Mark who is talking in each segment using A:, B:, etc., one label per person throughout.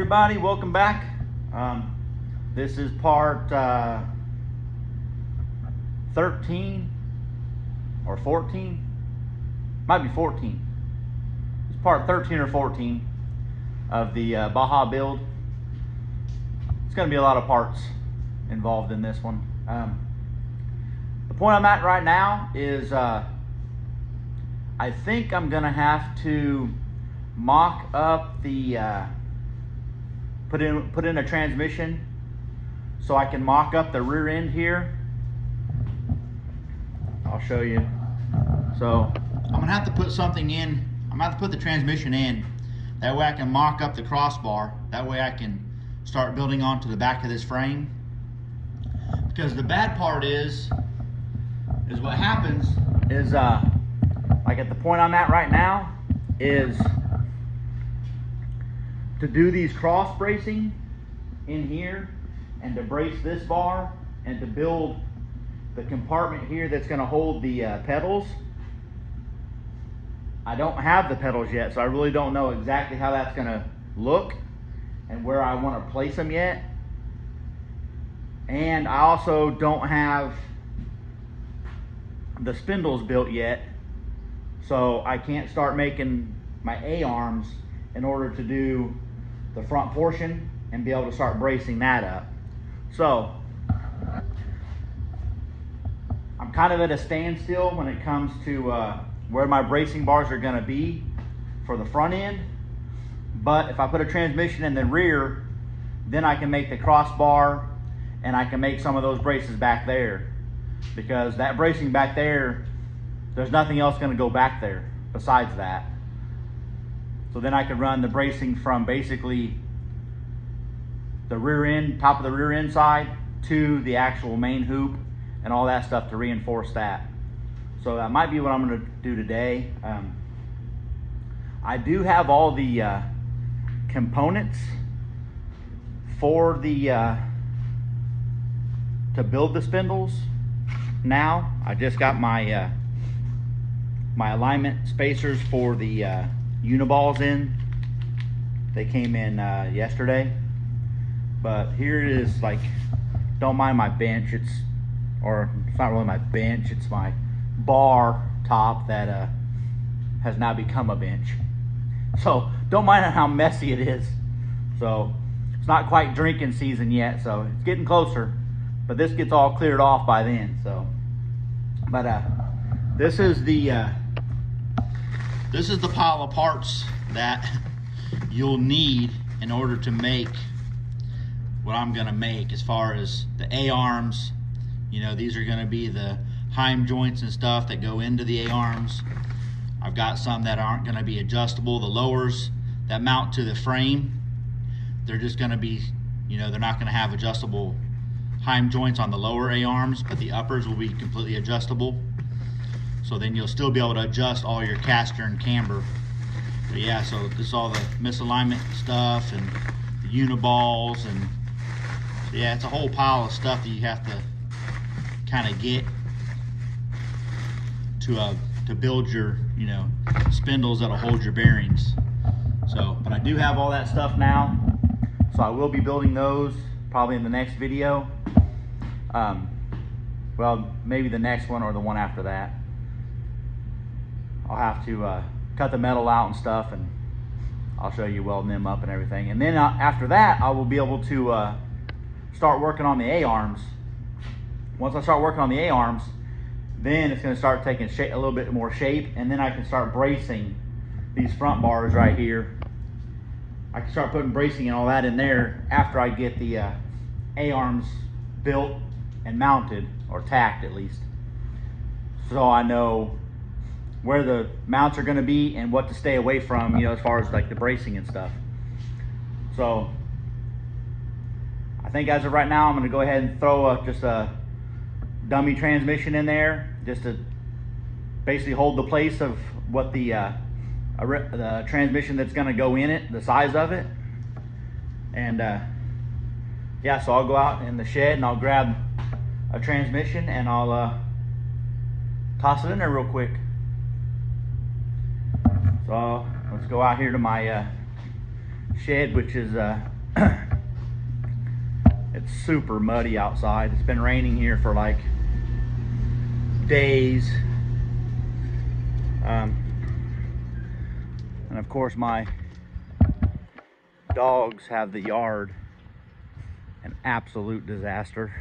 A: everybody, welcome back. This is part 13 or 14, might be 14. It's part 13 or 14 of the Baja build. It's going to be a lot of parts involved in this one. The point I'm at right now is I think I'm going to have to mock up the put in a transmission so I can mock up the rear end here. I'll show you. So I'm gonna have to put something in. I'm gonna have to put the transmission in. That way I can mock up the crossbar. That way I can start building onto the back of this frame. Because the bad part is what happens is like at the point I'm at right now is to do these cross bracing in here and to brace this bar and to build the compartment here that's going to hold the pedals. I don't have the pedals yet, so I really don't know exactly how that's going to look and where I want to place them yet. And I also don't have the spindles built yet, so I can't start making my A-arms in order to do the front portion and be able to start bracing that up. So I'm kind of at a standstill when it comes to where my bracing bars are going to be for the front end. But if I put a transmission in the rear, then I can make the crossbar and I can make some of those braces back there, because that bracing back there, there's nothing else going to go back there besides that. So then I could run the bracing from basically the rear end, top of the rear end side to the actual main hoop and all that stuff to reinforce that. So that might be what I'm going to do today. I do have all the components for the to build the spindles now. I just got my my alignment spacers for the uniballs in. They came in yesterday, but here it is. Like, don't mind my bench, it's not really my bench, it's my bar top that has now become a bench. So don't mind how messy it is. So it's not quite drinking season yet, so it's getting closer, but this gets all cleared off by then. So but this is the pile of parts that you'll need in order to make what I'm gonna make. As far as the A-arms, you know, these are gonna be the heim joints and stuff that go into the A-arms. I've got some that aren't gonna be adjustable. The lowers that mount to the frame, they're just gonna be, you know, they're not gonna have adjustable heim joints on the lower A-arms, but the uppers will be completely adjustable. So then you'll still be able to adjust all your caster and camber. But yeah, so this is all the misalignment stuff and the uniballs, and so yeah, it's a whole pile of stuff that you have to kind of get to build your, you know, spindles that'll hold your bearings. So, but I do have all that stuff now, so I will be building those probably in the next video. Well, maybe the next one or the one after that. I'll have to cut the metal out and stuff, and I'll show you welding them up and everything. And then after that, I will be able to start working on the A-arms. Once I start working on the A-arms, then it's going to start taking shape, a little bit more shape, and then I can start bracing these front bars right here. I can start putting bracing and all that in there after I get the A-arms built and mounted, or tacked at least, so I know where the mounts are going to be and what to stay away from, you know, as far as like the bracing and stuff. So I think as of right now, I'm going to go ahead and throw just a dummy transmission in there, just to basically hold the place of what the transmission that's going to go in it, the size of it. And yeah, so I'll go out in the shed and I'll grab a transmission and I'll toss it in there real quick. So let's go out here to my shed, which is It's super muddy outside. It's been raining here for like days. And of course my dogs have the yard an absolute disaster.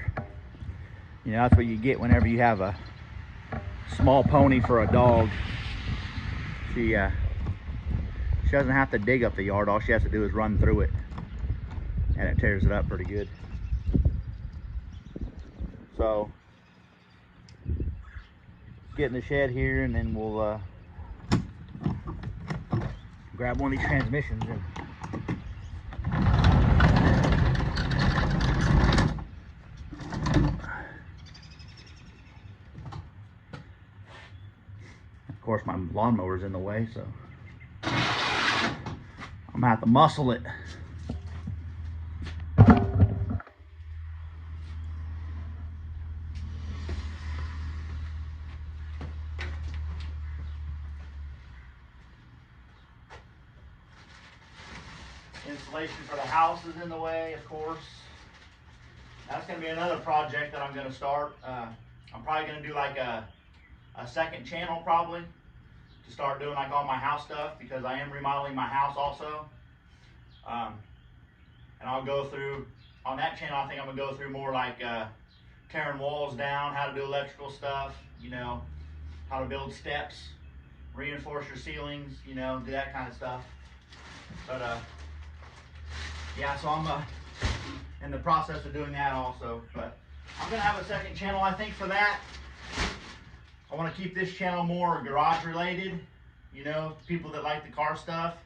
A: You know, that's what you get whenever you have a small pony for a dog. She doesn't have to dig up the yard. All she has to do is run through it, and it tears it up pretty good. So let's get in the shed here, and then we'll grab one of these transmissions. And of course my lawnmower's in the way, so I'm gonna have to muscle it. Insulation for the house is in the way, of course. That's gonna be another project that I'm gonna start. I'm probably gonna do like a second channel probably to start doing like all my house stuff, because I am remodeling my house also. And I'll go through, on that channel I think I'm gonna go through more like tearing walls down, how to do electrical stuff, you know, how to build steps, reinforce your ceilings, you know, do that kind of stuff. But yeah, so I'm in the process of doing that also. But I'm gonna have a second channel I think for that. I want to keep this channel more garage related, you know, people that like the car stuff.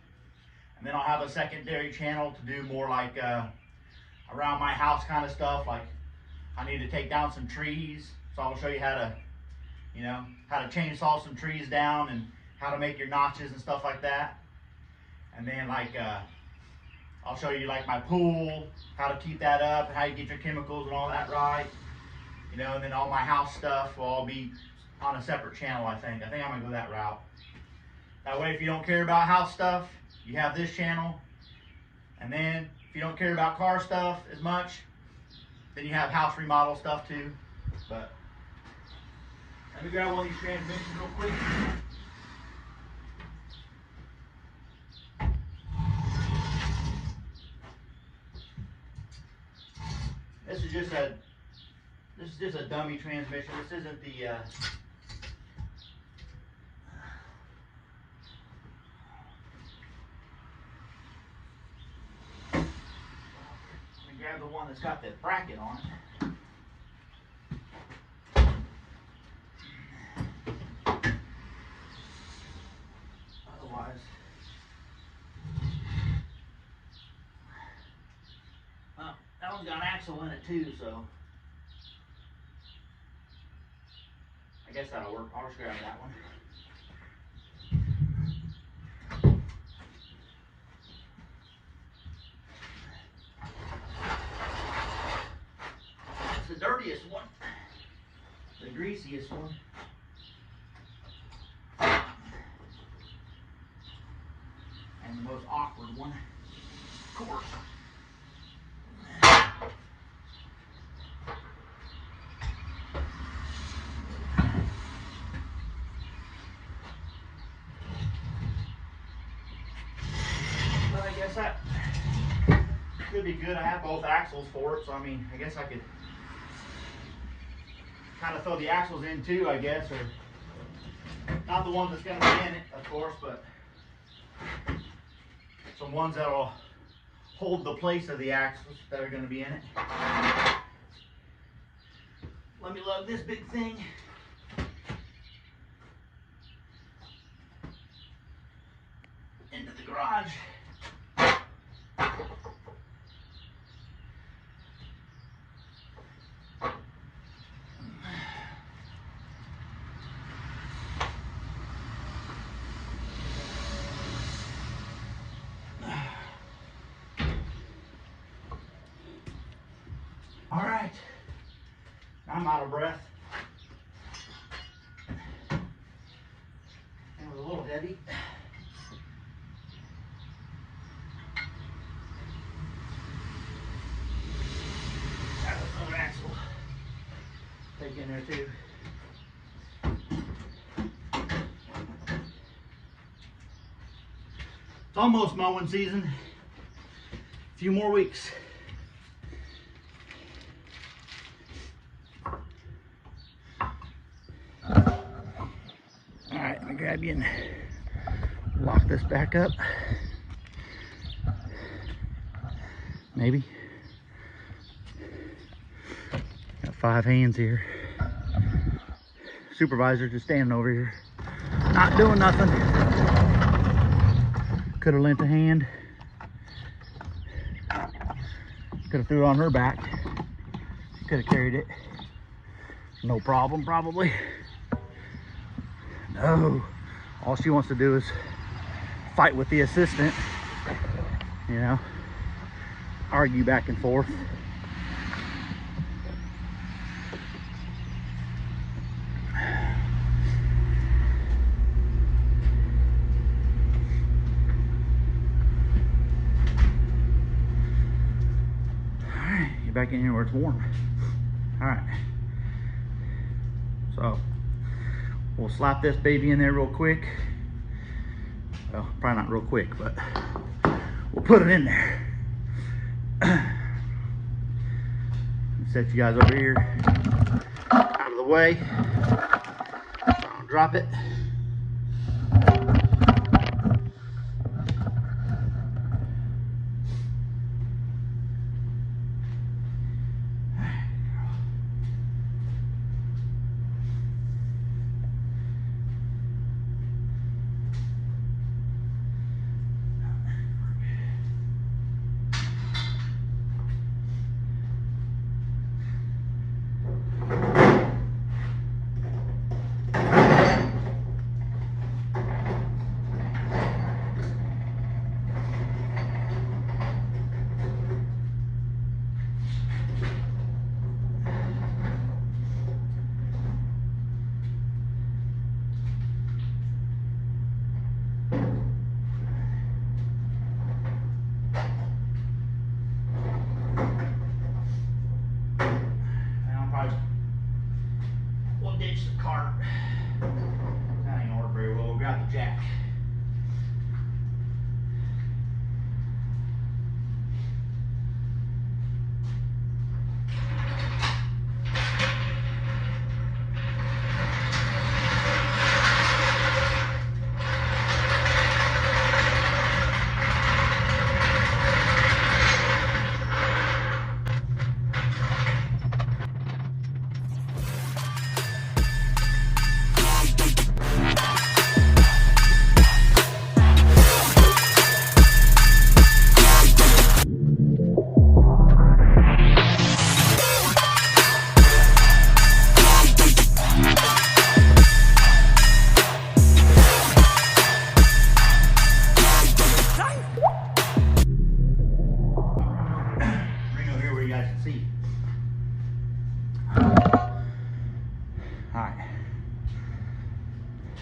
A: And then I'll have a secondary channel to do more like around my house kind of stuff. Like I need to take down some trees, so I'll show you how to, you know, how to chainsaw some trees down and how to make your notches and stuff like that. And then like I'll show you like my pool, how to keep that up, and how you get your chemicals and all that right. You know, and then all my house stuff will all be on a separate channel, I think. I think I'm gonna go that route. That way, if you don't care about house stuff, you have this channel. And then, if you don't care about car stuff as much, then you have house remodel stuff too. But, let me grab one of these transmissions real quick. This is just a dummy transmission. This isn't the let me grab the one that's got the bracket on it. Otherwise, oh, that one's got an axle in it too, so I guess that'll work. I'll just grab that one. It's the dirtiest one, the greasiest one. And the most awkward one, of course. But I guess that could be good. I have both axles for it, so I mean, I guess I could kind of throw the axles in too, I guess, or not the ones that's going to be in it, of course, but some ones that will hold the place of the axles that are going to be in it. Let me lug this big thing. Into the garage. All right, I'm out of breath. It was a little heavy. in there too. It's almost mowing season. A few more weeks. Alright, let me grab you and lock this back up. Maybe. Got 5 hands here. Supervisor just standing over here, not doing nothing. Could have lent a hand. Could have threw it on her back. She could have carried it. No problem, probably. No. All she wants to do is fight with the assistant. You know, argue back and forth. Get back in here where it's warm. All right. So we'll slap this baby in there real quick. Well, probably not real quick, but we'll put it in there. Set you guys over here out of the way. So I'll drop it. We'll ditch the cart. That ain't ordered very well. We'll grab the jack.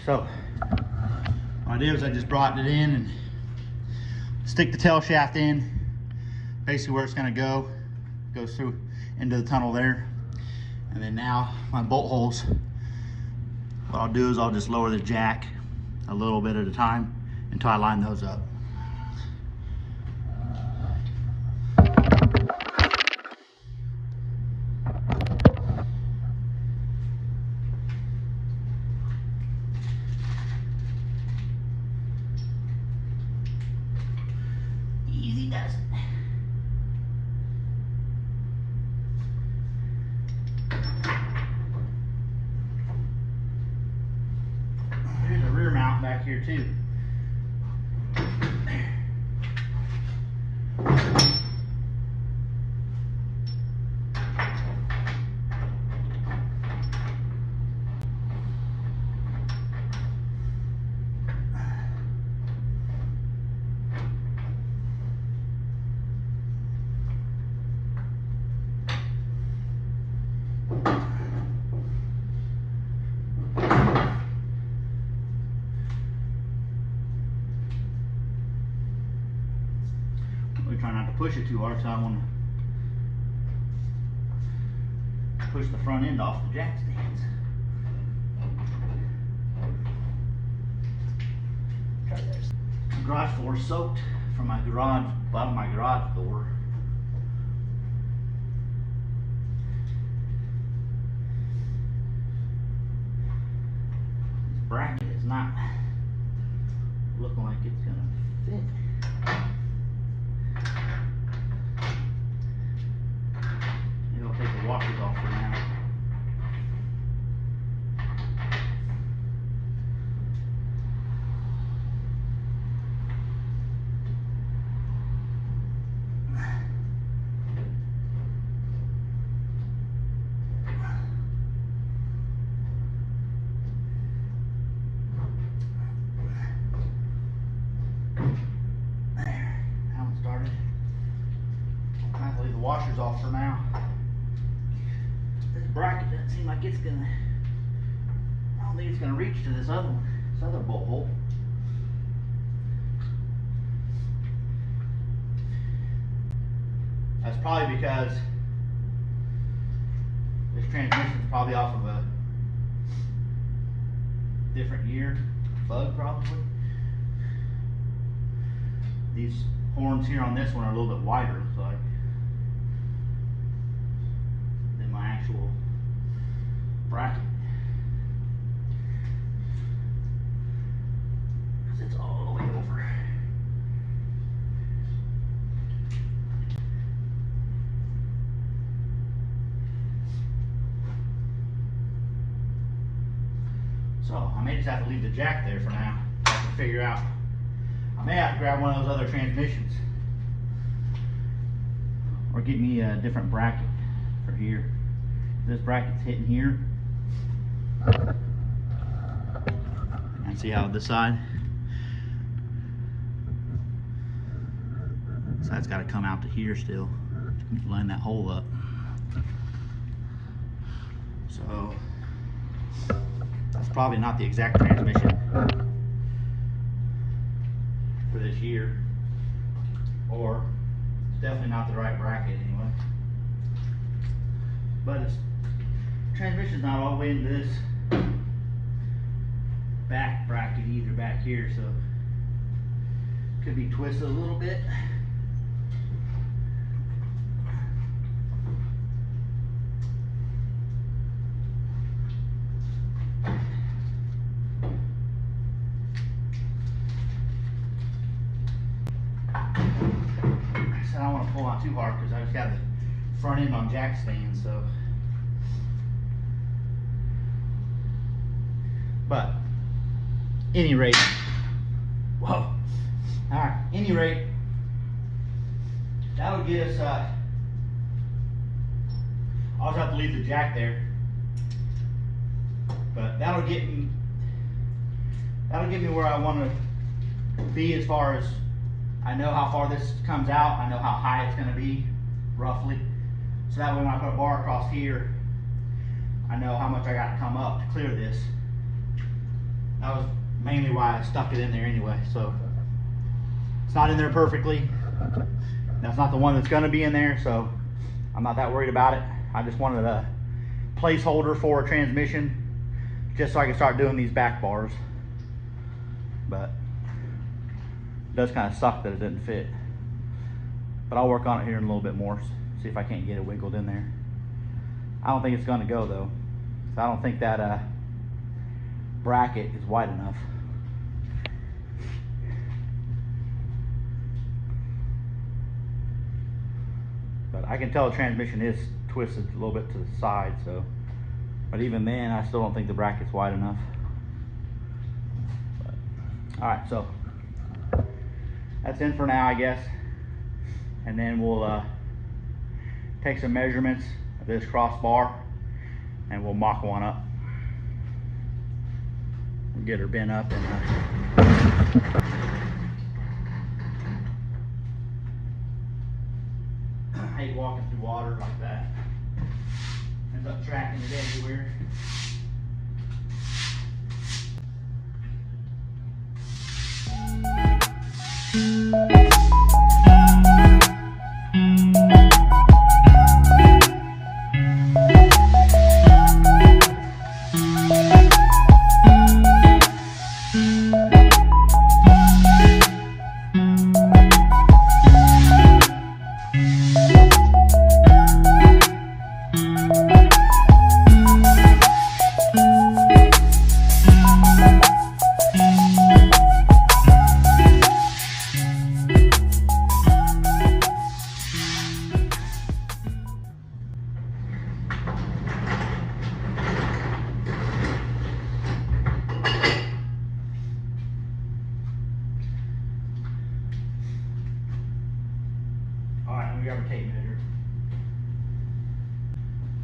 A: So what I did was I just brought it in and stick the tail shaft in, basically where it's going to go. Goes through into the tunnel there. And then now my bolt holes, what I'll do is I'll just lower the jack a little bit at a time until I line those up. Easy does it. There's a rear mount back here too. Try not to push it too hard, so I want to push the front end off the jack stands. My garage floor is soaked from my garage, bottom of my garage door. This bracket is not looking like it's gonna fit. Maybe I'll take the washers off for now. Washers off for now. This bracket doesn't seem like it's gonna, I don't think it's gonna reach to this other one, this other bolt hole. That's probably because this transmission is probably off of a different year bug probably. These horns here on this one are a little bit wider, so actual bracket, because it's all the way over. So I may just have to leave the jack there for now. I have to figure out, I may have to grab one of those other transmissions or get me a different bracket for here. This bracket's hitting here. And see how this side? This side's got to come out to here still. Line that hole up. So that's probably not the exact transmission for this year, or it's definitely not the right bracket anyway. But it's transmission's not all the way into this back bracket either back here, so it could be twisted a little bit. So I don't want to pull on too hard because I just got the front end on jack stands, so. But any rate, whoa, all right, any rate, that'll get us, I'll just have to leave the jack there, but that'll get me where I want to be, as far as I know how far this comes out, I know how high it's going to be roughly, so that way when I put a bar across here, I know how much I got to come up to clear this. That was mainly why I stuck it in there anyway. So it's not in there perfectly. That's not the one that's going to be in there, so I'm not that worried about it. I just wanted a placeholder for a transmission just so I can start doing these back bars. But it does kind of suck that it didn't fit. But I'll work on it here in a little bit more, see if I can't get it wiggled in there. I don't think it's going to go though. So I don't think that bracket is wide enough. But I can tell the transmission is twisted a little bit to the side, so, but even then I still don't think the bracket's wide enough. But, all right, so that's in for now, I guess, and then we'll take some measurements of this crossbar and we'll mock one up. We'll get her bent up and I hate walking through water like that. Ends up tracking it everywhere.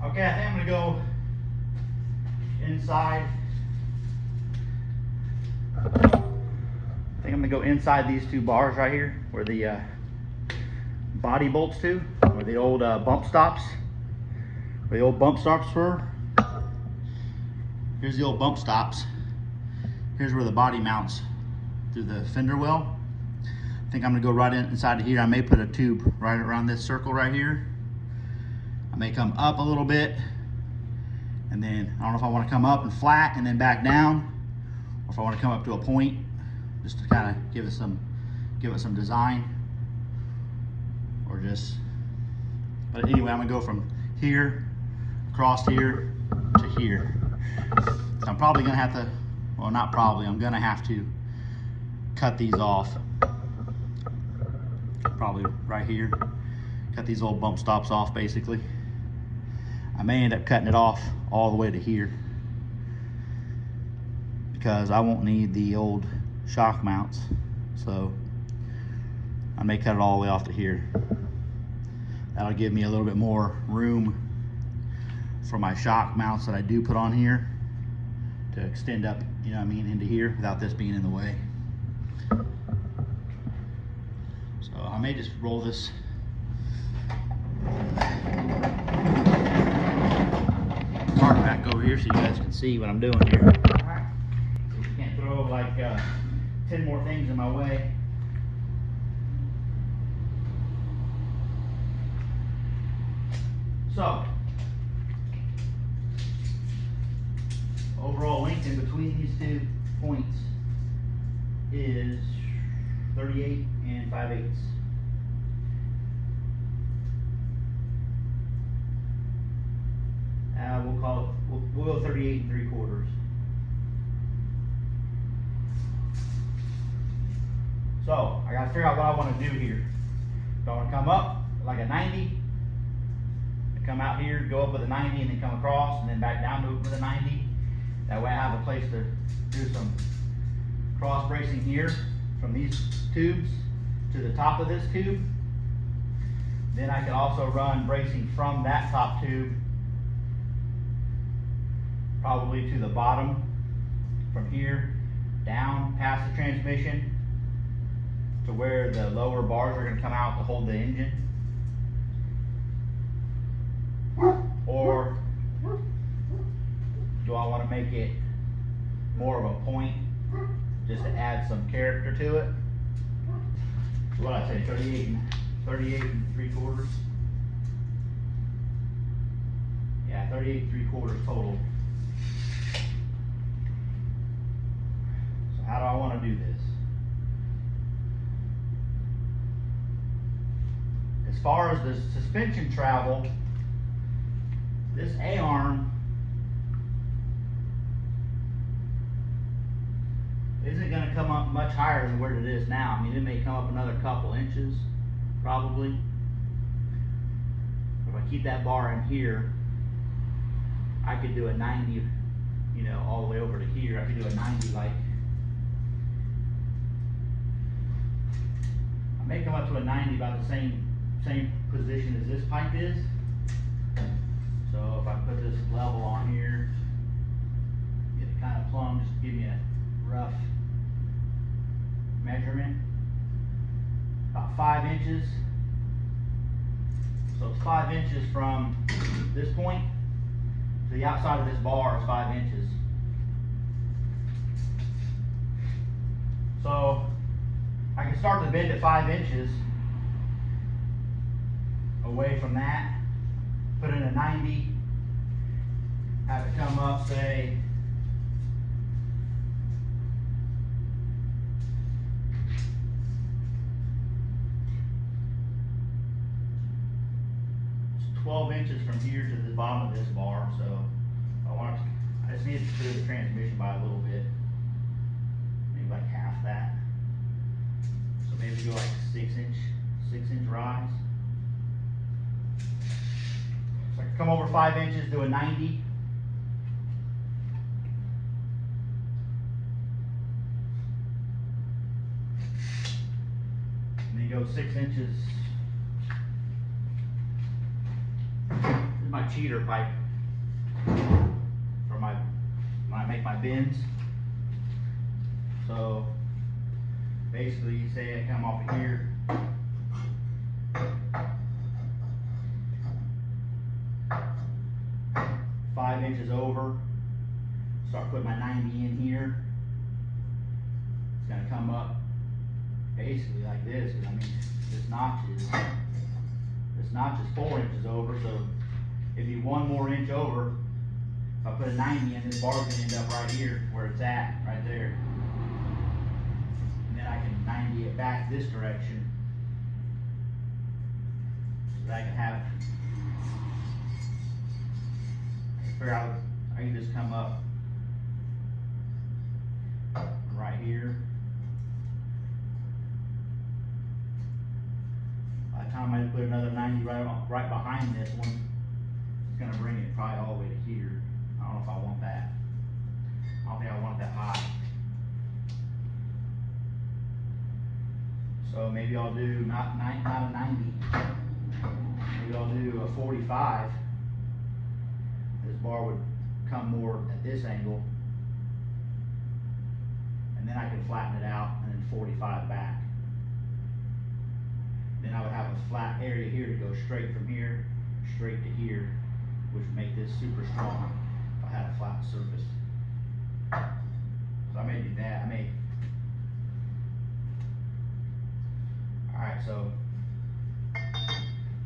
A: Okay, I think I'm gonna go inside. I think I'm gonna go inside these two bars right here, where the body bolts to, where the old bump stops were. Here's the old bump stops. Here's where the body mounts through the fender well. I think I'm gonna go right inside of here. I may put a tube right around this circle right here. I may come up a little bit, and then I don't know if I want to come up and flat and then back down, or if I want to come up to a point just to kind of give it some design, or just. But anyway, I'm gonna go from here across here to here. So I'm probably gonna have to, well, not probably, I'm gonna have to cut these off. Probably right here. Cut these old bump stops off, basically. I may end up cutting it off all the way to here, because I won't need the old shock mounts. So I may cut it all the way off to here. That'll give me a little bit more room for my shock mounts that I do put on here to extend up, you know what I mean, into here without this being in the way. So I may just roll this cart back over here so you guys can see what I'm doing here. All right. So you can't throw like 10 more things in my way. So overall length in between these two points is 38 5/8. We'll call it, we'll go 38 3/4. So I gotta figure out what I want to do here. Do I want to come up like a 90, and come out here, go up with a 90, and then come across, and then back down to with a 90? That way I have a place to do some cross bracing here from these tubes to the top of this tube. Then I can also run bracing from that top tube probably to the bottom, from here down past the transmission to where the lower bars are going to come out to hold the engine. Or do I want to make it more of a point just to add some character to it? So what I say, 38 3/4. Yeah, 38 3/4 total. So how do I want to do this? As far as the suspension travel, this A-arm isn't going to come up much higher than where it is now. I mean, it may come up another couple inches, probably. If I keep that bar in here, I could do a 90, you know, all the way over to here. I could do a 90 like. I may come up to a 90 about the same position as this pipe is. So if I put this level on here, get it kind of plumb, just give me a rough measurement. About 5 inches. So it's 5 inches from this point to the outside of this bar is 5 inches. So I can start the bend at 5 inches away from that, put in a 90, have it come up, say, it's 12 inches from here to the bottom of this bar. So I just need to clear the transmission by a little bit, maybe like half that. So maybe go like 6 inch rise. So I can come over 5 inches, do a 90. And then go 6 inches. my cheater pipe for my, when I make my bends. So basically you say I come off of here, five inches over, start putting my 90 in here. It's gonna come up basically like this, because I mean this notch is 4 inches over, so if you 1 more inch over, if I put a 90 in, this bar's gonna end up right here where it's at, right there. And then I can 90 it back this direction, so that I can have, figure out, I can just come up right here. By the time I put another 90 right behind this one, it's gonna bring it probably all the way to here. I don't know if I want that. I don't think I want it that high. So maybe I'll do not a 90. Maybe I'll do a 45. This bar would come more at this angle, and then I can flatten it out and then 45 back. Then I would have a flat area here to go straight from here, straight to here, which would make this super strong if I had a flat surface. So I may do that. Alright, so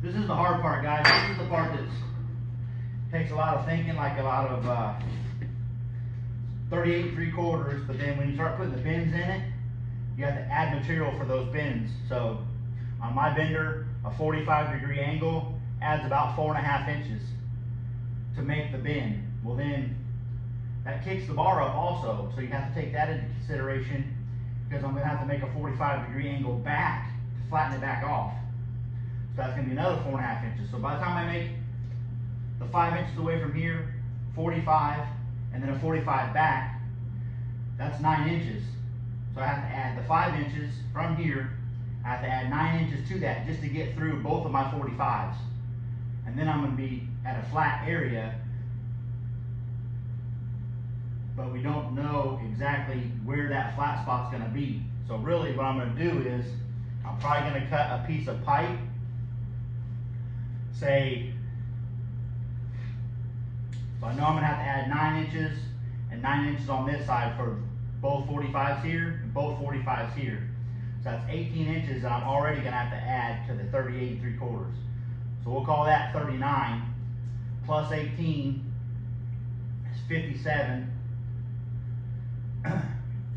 A: this is the hard part, guys. This is the part that takes a lot of thinking, like a lot of 38 3/4, but then when you start putting the bends in it, you have to add material for those bends. So on my bender, a 45-degree angle adds about 4.5 inches to make the bend. Well then, that kicks the bar up also, so you have to take that into consideration, because I'm going to have to make a 45-degree angle back to flatten it back off. So that's going to be another 4.5 inches. So by the time I make the 5 inches away from here, 45, and then a 45 back, that's 9 inches. So I have to add the 5 inches from here. I have to add 9 inches to that just to get through both of my 45s. And then I'm going to be at a flat area, but we don't know exactly where that flat spot's going to be. So really what I'm going to do is, I'm probably going to cut a piece of pipe, say, so I know I'm going to have to add 9 inches and 9 inches on this side for both 45s here and both 45s here. So that's 18 inches that I'm already going to have to add to the 38 3/4. So we'll call that 39 plus 18 is 57.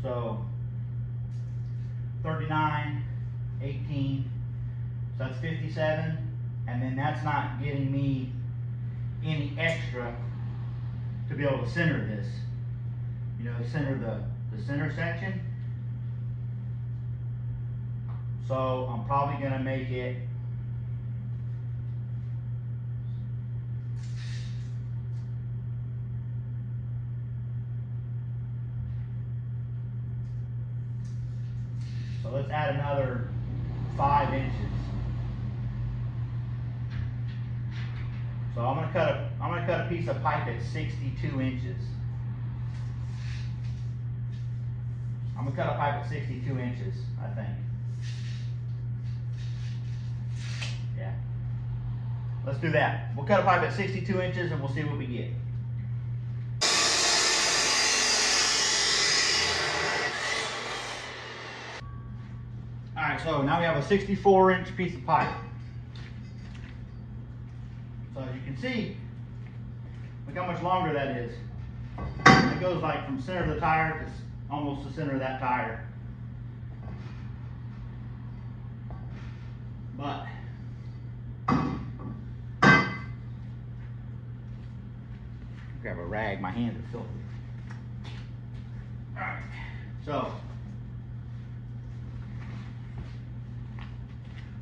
A: So 39, 18, so that's 57, and then that's not getting me any extra to be able to center this. You know, center the center section. So I'm probably going to make it so let's add another 5 inches. So I'm going to cut a piece of pipe at 62 inches. I'm going to cut a pipe at 62 inches, I think. Yeah. Let's do that. We'll cut a pipe at 62 inches and we'll see what we get. Alright, so now we have a 64-inch piece of pipe. So as you can see, look how much longer that is. It goes like from center of the tire to almost the center of that tire. But grab a rag, my hands are filthy. Alright, so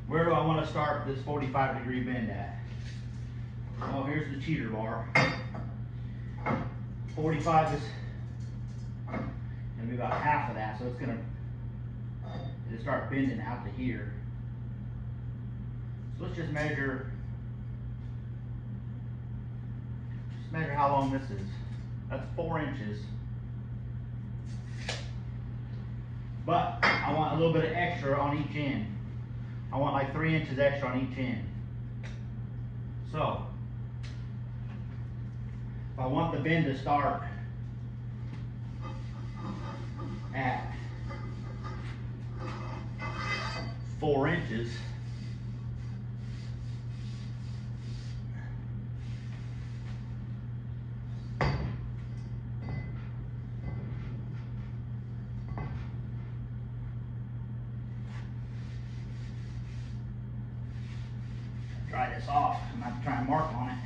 A: where do I want to start this 45-degree bend at? Oh, here's the cheater bar. 45 is going to be about half of that, so it's going to start bending out to here. So let's just measure measure how long this is. That's 4 inches. But I want a little bit of extra on each end. I want like 3 inches extra on each end. So, if I want the bend to start at 4 inches, dry this off. I'm going to have to try and mark on it.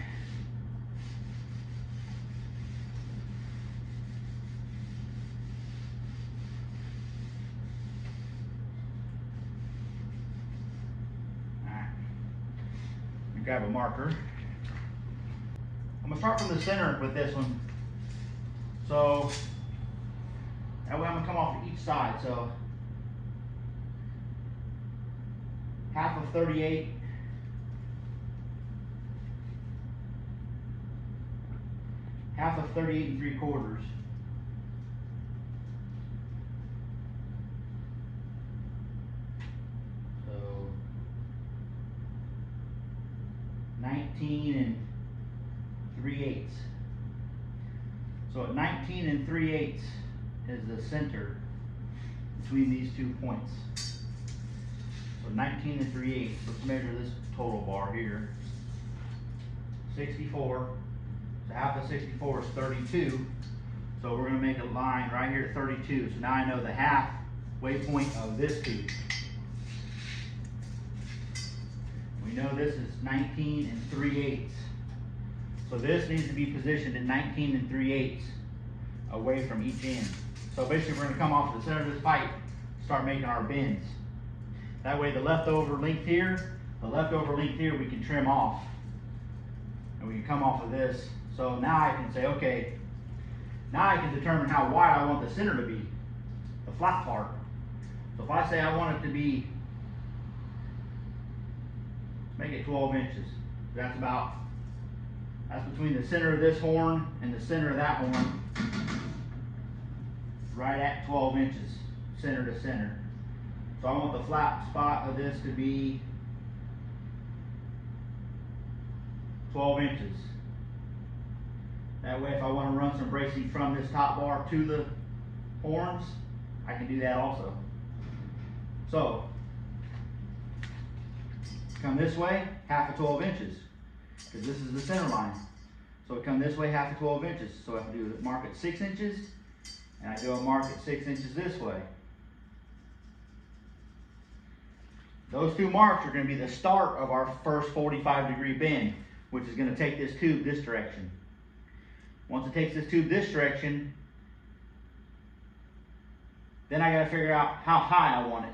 A: Alright. Let me grab a marker. I'm going to start from the center with this one. So that way I'm going to come off each side. So half of 38. Half of 38 3/4. So 19 3/8. So at 19 3/8 is the center between these 2 points. So 19 3/8. Let's measure this total bar here. 64. So half of 64 is 32. So we're going to make a line right here at 32. So now I know the halfway point of this tube. We know this is 19 3/8. So this needs to be positioned at 19 3/8 away from each end. So basically we're going to come off the center of this pipe, start making our bends. That way the leftover length here we can trim off. And we can come off of this. So now I can say, okay, now I can determine how wide I want the center to be, the flat part. So if I say I want it to be, make it 12 inches. That's between the center of this horn and the center of that horn, right at 12 inches, center to center. So I want the flat spot of this to be 12 inches. That way if I want to run some bracing from this top bar to the horns, I can do that also. So, come this way, half of 12 inches, because this is the center line. So come this way, half of 12 inches. So I can do mark at 6 inches, and I do a mark at 6 inches this way. Those 2 marks are going to be the start of our first 45-degree bend, which is going to take this tube this direction. Once it takes this tube this direction, then I got to figure out how high I want it.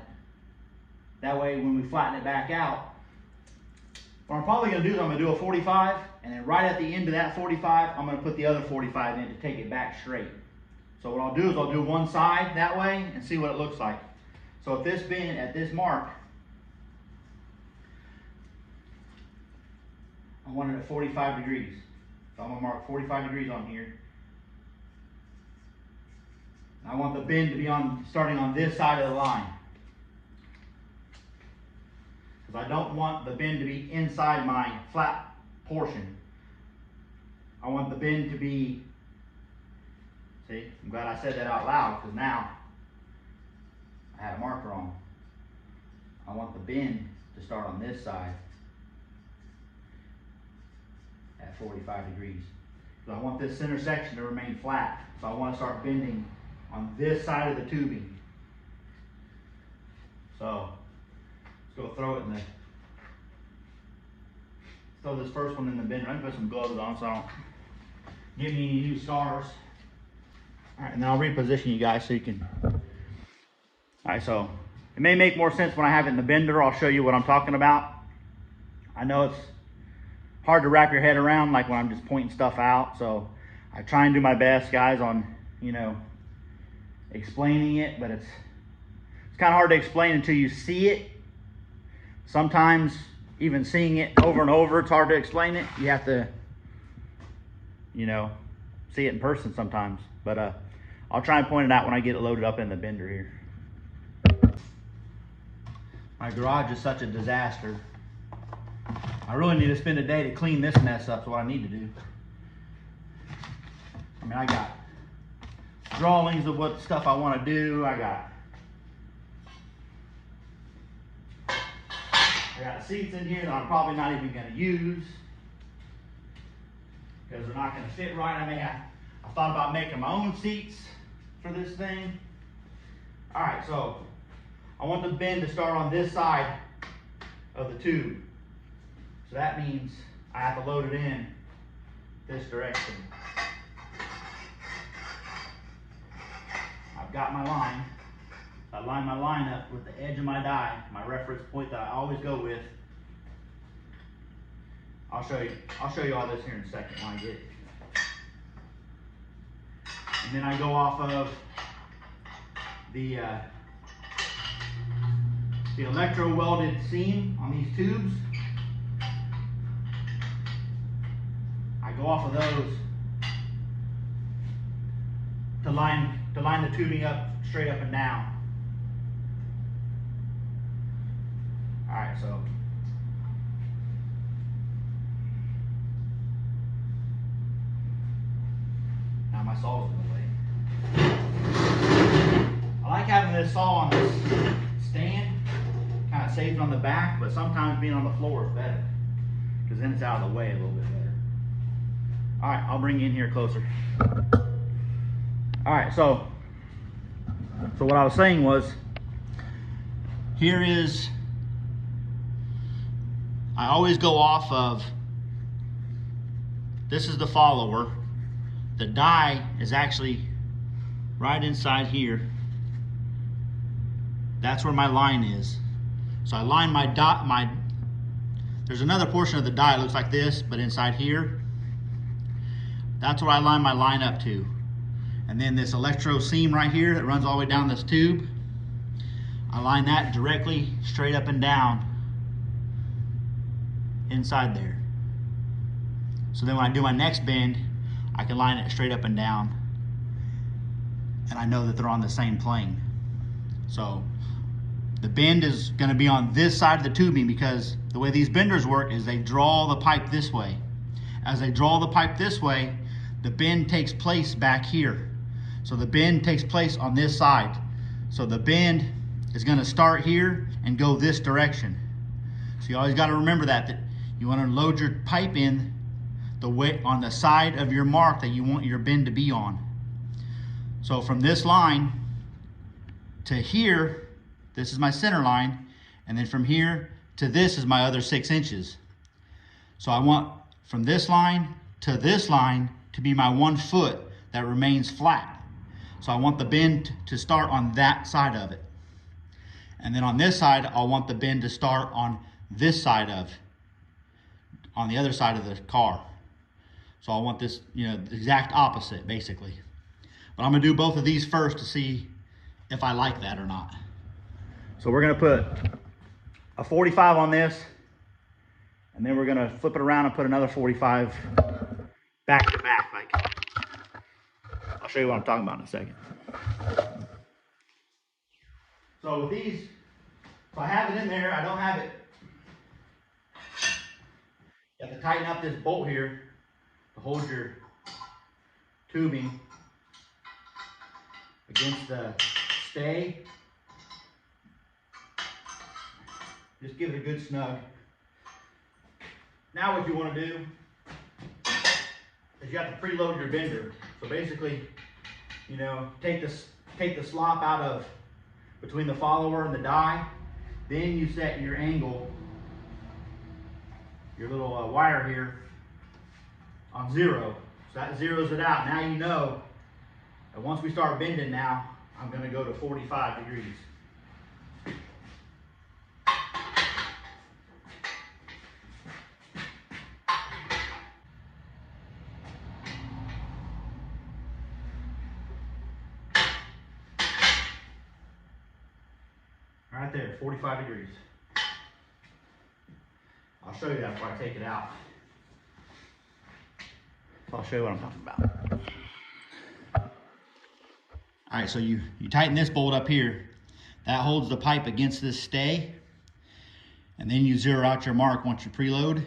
A: That way when we flatten it back out, what I'm probably going to do is I'm going to do a 45, and then right at the end of that 45, I'm going to put the other 45 in to take it back straight. So what I'll do is I'll do one side that way and see what it looks like. So if this bend at this mark, I want it at 45 degrees. So I'm going to mark 45 degrees on here. I want the bend to be starting on this side of the line. Because I don't want the bend to be inside my flat portion. I want the bend to be, see, I'm glad I said that out loud, because now I had a marker on. I want the bend to start on this side at 45 degrees. So I want this center section to remain flat. So I want to start bending on this side of the tubing. So let's go throw it in the, throw this first one in the bender. I'm gonna put some gloves on so I don't get me any new scars. All right, and then I'll reposition you guys so you can. All right, so it may make more sense when I have it in the bender. I'll show you what I'm talking about. I know it's hard to wrap your head around, like when I'm just pointing stuff out. So I try and do my best, guys, on, you know, explaining it, but it's kind of hard to explain until you see it. Sometimes even seeing it over and over, it's hard to explain it. You have to you know, see it in person sometimes. But I'll try and point it out when I get it loaded up in the bender here. My garage is such a disaster. I really need to spend a day to clean this mess up. Is what I need to do. I mean, I got drawings of what stuff I want to do. I got seats in here that I'm probably not even going to use because they're not going to fit right. I thought about making my own seats for this thing. All right, so I want the bend to start on this side of the tube. So that means I have to load it in this direction. I've got my line. I line my line up with the edge of my die, my reference point that I always go with. I'll show you all this here in a second when I get it. And then I go off of the electro welded seam on these tubes. I go off of those to line the tubing up straight up and down. All right, so now my saw's in the way. I like having this saw on this stand, kind of saves it on the back, but sometimes being on the floor is better because then it's out of the way a little bit better. All right, I'll bring you in here closer. All right, so what I was saying was, I always go off of, this is the follower. The die is actually right inside here. That's where my line is. So I line my dot, there's another portion of the die, it looks like this, but inside here, that's where I line my line up to. And then this electro seam right here that runs all the way down this tube, I line that directly straight up and down inside there. So then when I do my next bend, I can line it straight up and down, and I know that they're on the same plane. So the bend is going to be on this side of the tubing because the way these benders work is they draw the pipe this way. As they draw the pipe this way, the bend takes place back here. So the bend takes place on this side. So the bend is going to start here and go this direction. So you always got to remember that you want to load your pipe in the way on the side of your mark that you want your bend to be on. So from this line to here, this is my center line, and then from here to this is my other 6 inches. So I want from this line to be my 1 foot that remains flat. So I want the bend to start on that side of it. And then on this side, I want the bend to start on this side on the other side of the car. So I want this, the exact opposite, basically. But I'm gonna do both of these first to see if I like that or not. So we're gonna put a 45 on this, and then we're gonna flip it around and put another 45 back to back. I'll show you what I'm talking about in a second. So with these, so I have it in there, I don't have it. You have to tighten up this bolt here to hold your tubing against the stay. Just give it a good snug. Now what you want to do is you have to preload your bender. So basically, take the slop out of between the follower and the die. Then you set your angle, your little wire here, on 0. So that zeroes it out. Now you know that once we start bending now, I'm going to go to 45 degrees. Right there, 45 degrees. I'll show you that before I take it out. So I'll show you what I'm talking about. All right, so you tighten this bolt up here. That holds the pipe against this stay. And then you zero out your mark once you preload.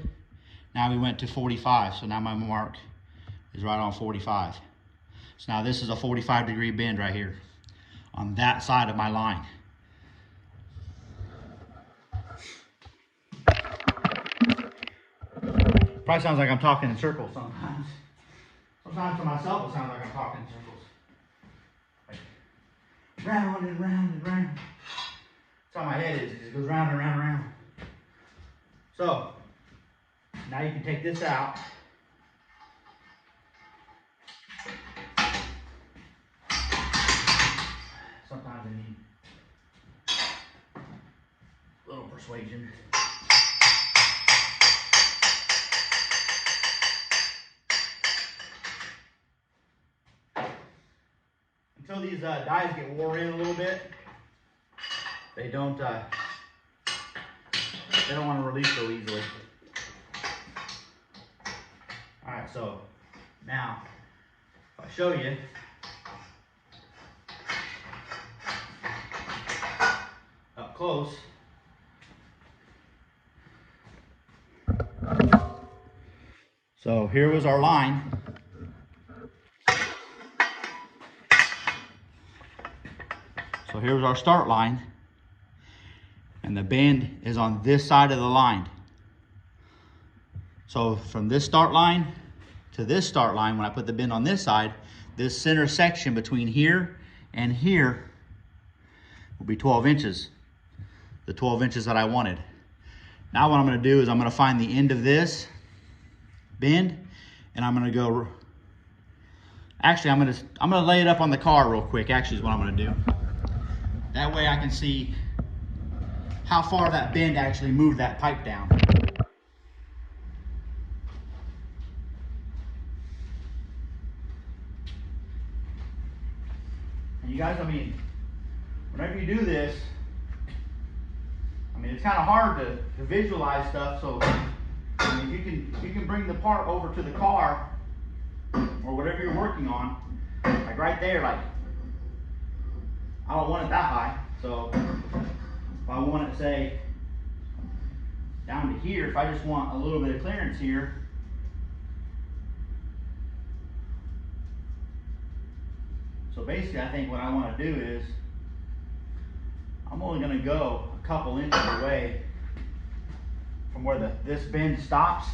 A: Now we went to 45, so now my mark is right on 45. So now this is a 45-degree bend right here on that side of my line. Probably sounds like I'm talking in circles sometimes. Sometimes to myself it sounds like I'm talking in circles. Like round and round and round. That's how my head is. It just goes round and round and round. So now you can take this out. Sometimes I need a little persuasion. Until these dies get wore in a little bit, they don't want to release so easily. All right, so now if I show you, up close, so here was our line. So here's our start line, and the bend is on this side of the line. So from this start line to this start line, when I put the bend on this side, this center section between here and here will be 12 inches, the 12 inches that I wanted. Now what I'm gonna do is I'm gonna find the end of this bend, and I'm gonna go, actually I'm gonna lay it up on the car real quick, actually is what I'm gonna do. That way I can see how far that bend actually moved that pipe down. And you guys, I mean, whenever you do this, I mean, it's kind of hard to visualize stuff, so I mean, you can bring the part over to the car or whatever you're working on, like right there, like, I don't want it that high, so if I want it, say, down to here, if I just want a little bit of clearance here, so basically I think what I want to do is, I'm only going to go a couple inches away from where this bend stops.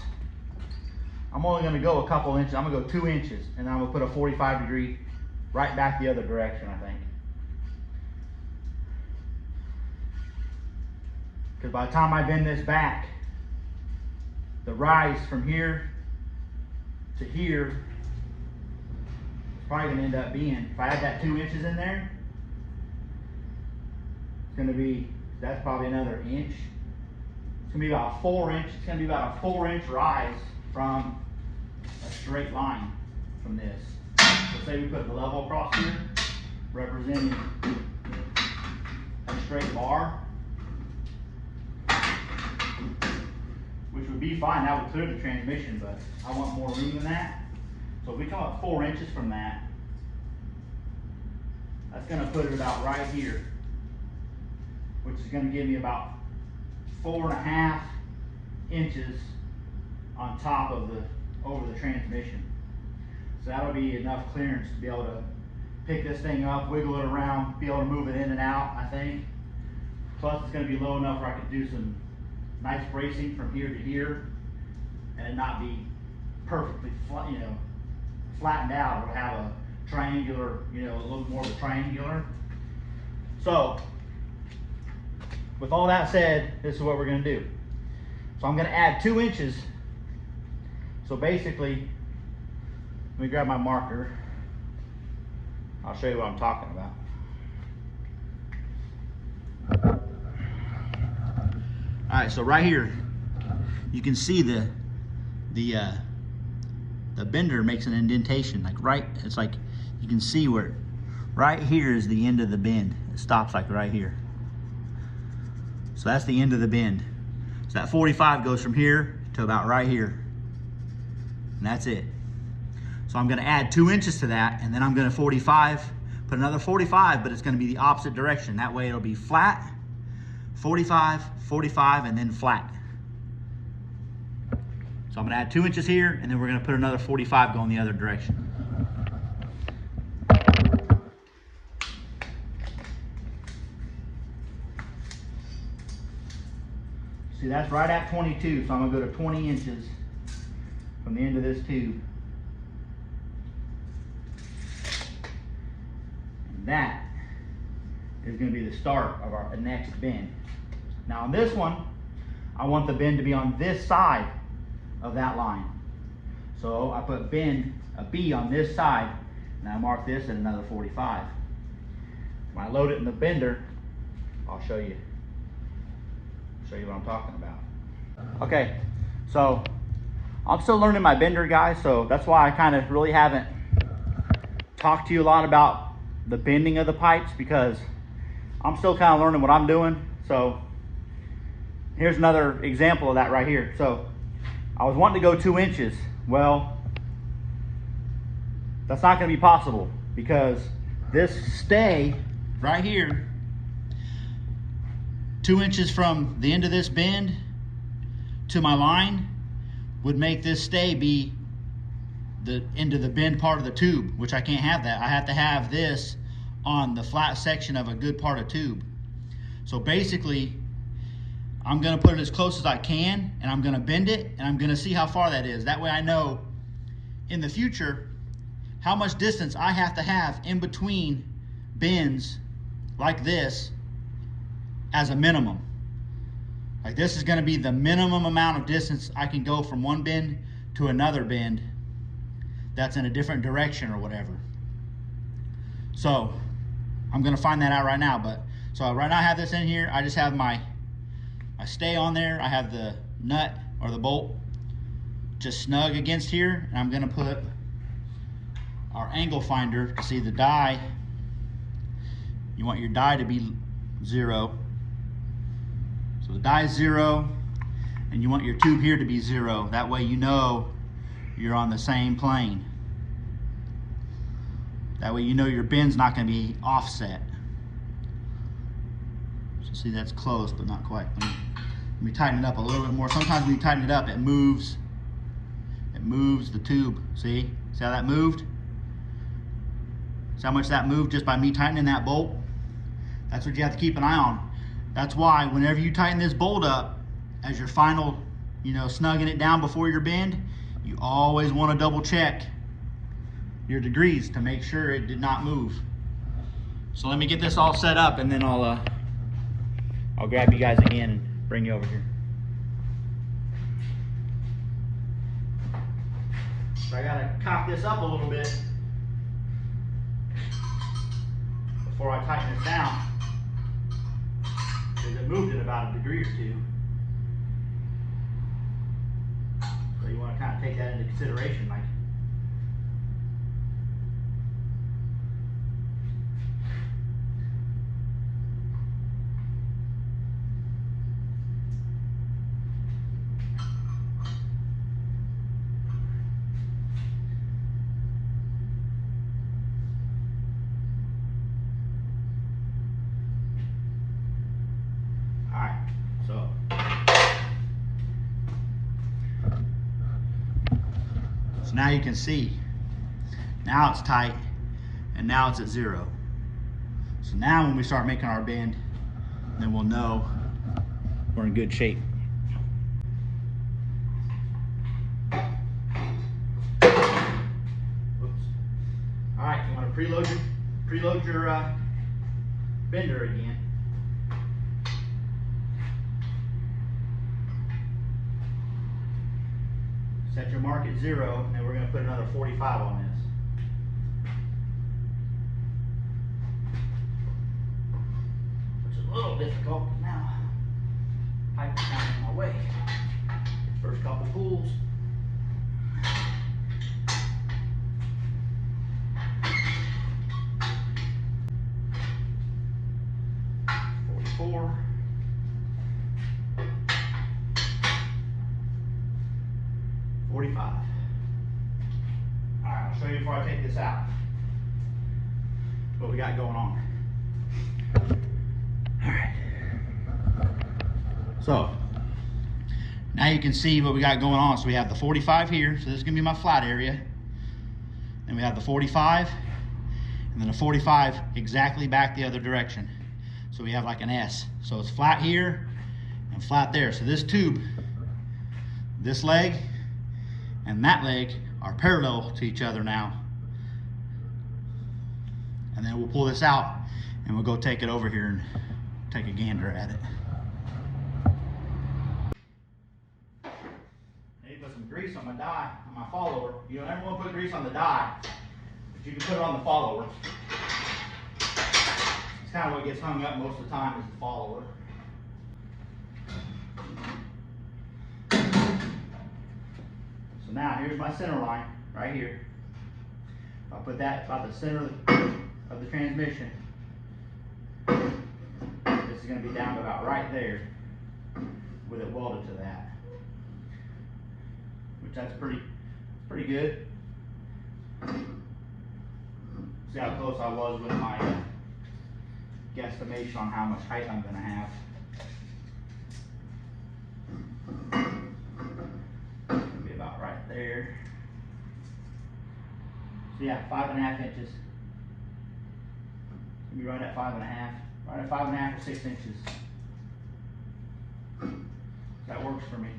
A: I'm only going to go a couple inches, I'm going to go 2 inches, and I'm going to put a 45-degree right back the other direction, I think. Because by the time I bend this back, the rise from here to here is probably going to end up being, if I had that 2 inches in there, it's going to be, that's probably another inch. It's going to be about 4 inches. It's going to be about a 4-inch rise from a straight line from this. So say we put the level across here, representing a straight bar, which would be fine. That would clear the transmission, but I want more room than that. So if we come up 4 inches from that, that's going to put it about right here, which is going to give me about 4.5 inches on top of over the transmission. So that'll be enough clearance to be able to pick this thing up, wiggle it around, be able to move it in and out, I think. Plus it's going to be low enough where I could do some nice bracing from here to here and it not be perfectly flattened out, or have a triangular, a little more of a triangular. So with all that said, this is what we're going to do. So I'm going to add 2 inches. So basically, let me grab my marker. I'll show you what I'm talking about. All right, so right here, you can see the bender makes an indentation, like right, it's like, you can see where, right here is the end of the bend. It stops like right here. So that's the end of the bend. So that 45 goes from here to about right here. And that's it. So I'm gonna add 2 inches to that, and then I'm gonna 45, put another 45, but it's gonna be the opposite direction. That way it'll be flat, 45, 45, and then flat. So I'm gonna add 2 inches here, and then we're gonna put another 45 going the other direction. See, that's right at 22, so I'm gonna go to 20 inches from the end of this tube. And that is gonna be the start of our next bend. Now on this one, I want the bend to be on this side of that line. So I put bend, a B on this side, and I mark this at another 45. When I load it in the bender, I'll show you what I'm talking about. Okay, so I'm still learning my bender, guys, so that's why I kind of really haven't talked to you a lot about the bending of the pipes, because I'm still kind of learning what I'm doing. So here's another example of that right here. So I was wanting to go 2 inches. Well, that's not going to be possible, because this stay right here, 2 inches from the end of this bend to my line, would make this stay be the end of the bend part of the tube, which I can't have that. I have to have this on the flat section of a good part of tube. So basically, I'm gonna put it as close as I can, and I'm gonna bend it, and I'm gonna see how far that is. That way I know in the future how much distance I have to have in between bends like this as a minimum. Like, this is gonna be the minimum amount of distance I can go from one bend to another bend that's in a different direction or whatever. So I'm gonna find that out right now. But so right now I have this in here. I just have my stay on there. I have the nut or the bolt just snug against here, and I'm gonna put our angle finder to see the die. You want your die to be 0. So the die is 0, and you want your tube here to be 0. That way you know you're on the same plane. That way you know your bend's not going to be offset. So see, that's close, but not quite. Let me tighten it up a little bit more. Sometimes when you tighten it up, it moves the tube. See how that moved? See how much that moved just by me tightening that bolt? That's what you have to keep an eye on. That's why whenever you tighten this bolt up as your final, snugging it down before your bend, you always want to double check your degrees to make sure it did not move. So let me get this all set up, and then I'll grab you guys again and bring you over here. So I gotta cock this up a little bit before I tighten this down, because it moved it about a degree or two. So you want to kind of take that into consideration, like. So now you can see, now it's tight, and now it's at 0. So now when we start making our bend, then we'll know we're in good shape. Whoops. All right, you want to preload your bender again. Set your mark at 0, and we're going to put another 45 on this. Which is a little difficult now. Pipe is kind of in my way. First couple pulls. $44. $45. All right, I'll show you before I take this out what we got going on. All right. So now you can see what we got going on. So we have the 45 here. So this is gonna be my flat area. Then we have the 45, and then a 45 exactly back the other direction. So we have like an S. So it's flat here and flat there. So this tube, this leg and that leg are parallel to each other now. And then we'll pull this out and we'll go take it over here and take a gander at it. I need to put some grease on my die, on my follower. You don't ever want to put grease on the die, but you can put it on the follower. It's kind of what gets hung up most of the time is the follower. So now here's my center line right here. I'll put that about the center of the transmission. This is going to be down to about right there with it welded to that, which that's pretty good. See how close I was with my guesstimation on how much height I'm going to have. It's going to be about right there. So yeah, 5.5 inches. It's going to be right at 5.5. Right at 5.5 or 6 inches. That works for me.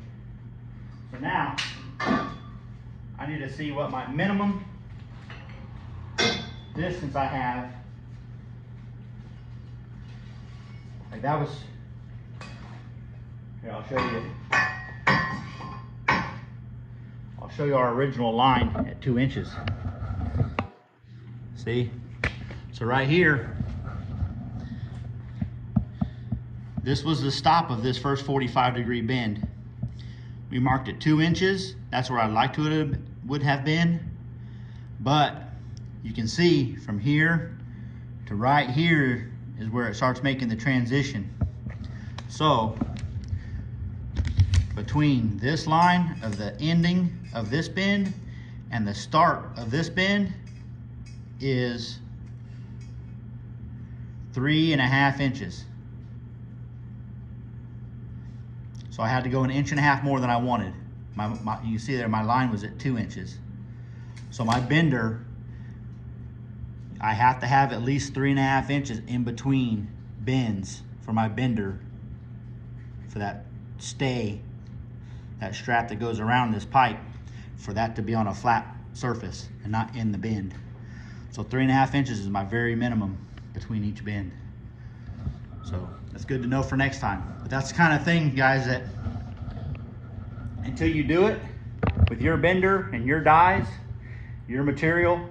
A: So now, I need to see what my minimum distance I have. Like that was, here I'll show you. I'll show you our original line at 2 inches. See? So right here, this was the stop of this first 45-degree bend. We marked it 2 inches. That's where I'd like to it would have been. But you can see from here to right here is where it starts making the transition. So between this line of the ending of this bend and the start of this bend is 3.5 inches. So I had to go 1.5 inches more than I wanted. You see there, my line was at 2 inches. So my bender, I have to have at least 3.5 inches in between bends for my bender, for that stay, that strap that goes around this pipe, for that to be on a flat surface and not in the bend. So 3.5 inches is my very minimum between each bend. So that's good to know for next time. But that's the kind of thing, guys, that until you do it with your bender and your dies, your material,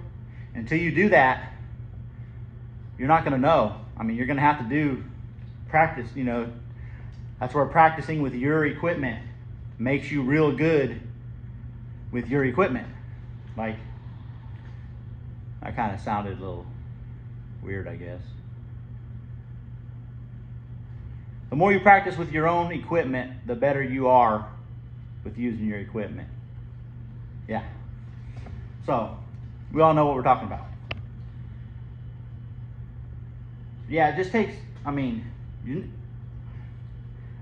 A: until you do that, you're not gonna know. I mean, you're gonna have to do practice, you know. That's where practicing with your equipment makes you real good with your equipment. Like, that kind of sounded a little weird, I guess. The more you practice with your own equipment, the better you are with using your equipment. Yeah. So, we all know what we're talking about. Yeah, it just takes, I mean,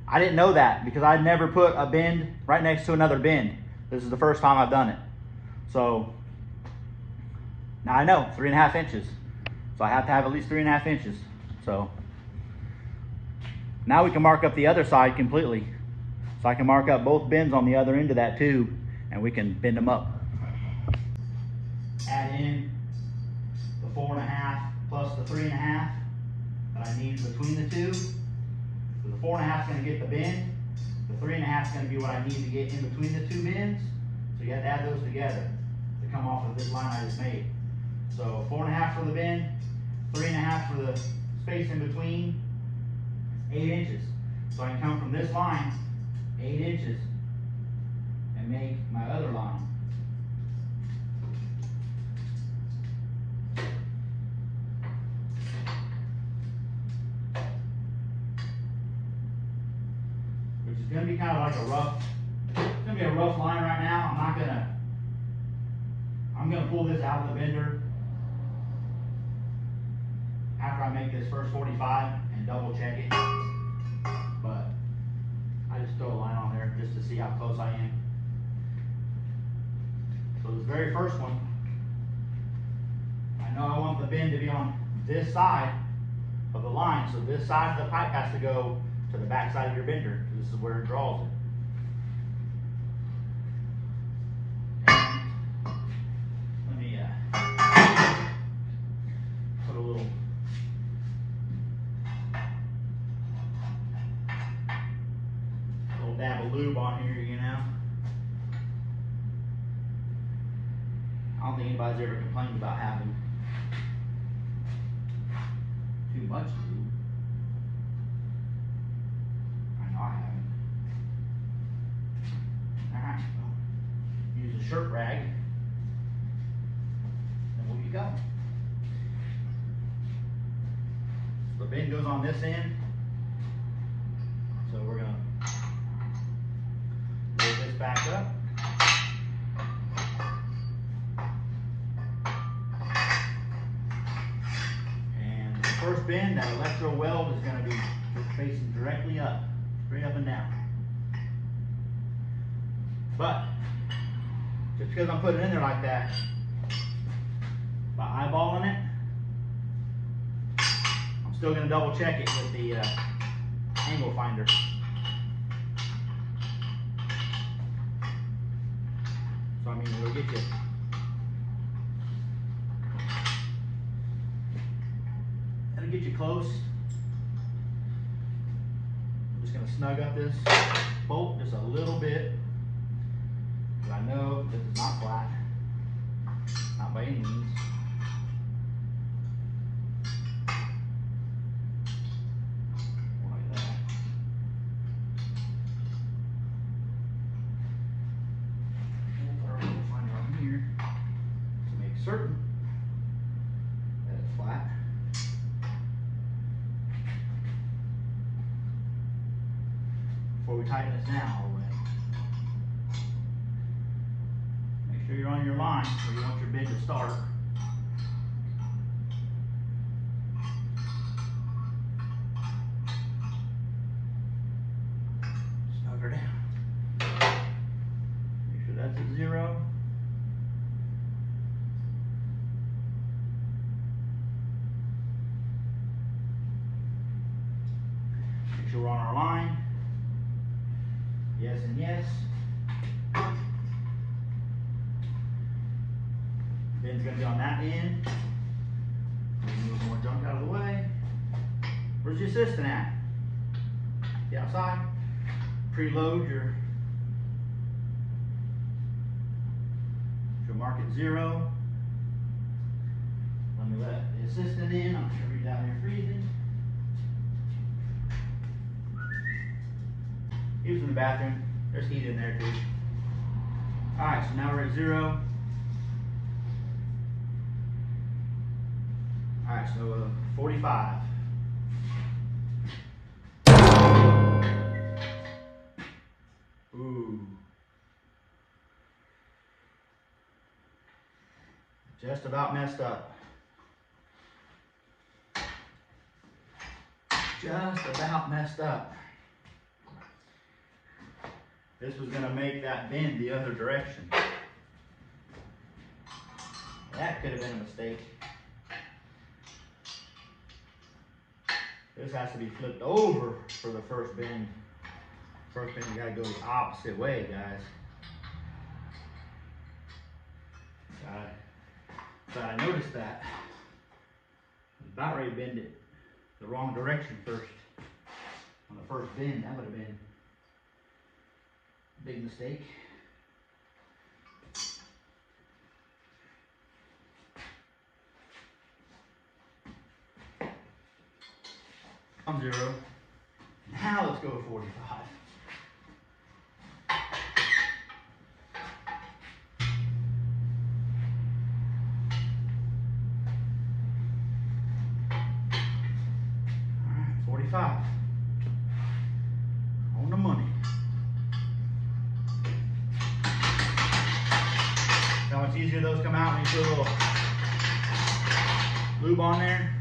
A: I didn't know that because I never put a bend right next to another bend. This is the first time I've done it. So, now I know, 3.5 inches. So I have to have at least 3.5 inches. So, now we can mark up the other side completely. So I can mark up both bends on the other end of that tube and we can bend them up. Add in the 4.5 plus the 3.5 that I need between the two. So the 4.5 is going to get the bend. The 3.5 is going to be what I need to get in between the two bends. So you have to add those together to come off of this line I just made. So 4.5 for the bend, 3.5 for the space in between, 8 inches. So I can come from this line 8 inches and make my other line. Which is going to be kind of like a rough, it's going to be a rough line right now. I'm I'm gonna pull this out of the bender after I make this first 45 and double check it. But I just throw a line on there just to see how close I am. So this very first one, I know I want the bend to be on this side of the line, so this side of the pipe has to go to the back side of your bender. This is where it draws it. And let me put a little dab of lube on here, you know. I don't think anybody's ever complained about having too much lube. I know I haven't. Alright, well, use a shirt rag, and we'll get going. So the bend goes on this end, so we're going to roll this back up. First bend, that electro weld is going to be facing directly up, straight up and down. But just because I'm putting it in there like that, by eyeballing it, I'm still going to double check it with the angle finder. So I mean, it'll get you. Get you close. I'm just going to snug up this bolt just a little bit, because I know this is not flat, not by any means. Like that. We'll put our little finder on here to make certain that it's flat. Before we tighten this down all the way. Make sure you're on your line where you want your bend to start. Snug her down. Make sure that's at 0. Make sure we're on our line. Yes and yes. Bend's going to be on that end. Move more junk out of the way. Where's the assistant at? The outside. Preload your mark at 0. Let me let the assistant in. I'm sure he's down here freezing. He was in the bathroom. There's heat in there too. Alright, so now we're at 0. Alright, so 45. Ooh. Just about messed up. Just about messed up. This was going to make that bend the other direction. That could have been a mistake. This has to be flipped over for the first bend. First bend, you got to go the opposite way, guys. But I noticed that. I was about ready to bend it the wrong direction first. On the first bend, that would have been a big mistake. I'm 0. Now let's go to 45. Alright, 45. On the money. How much easier those come out when put a little lube on there.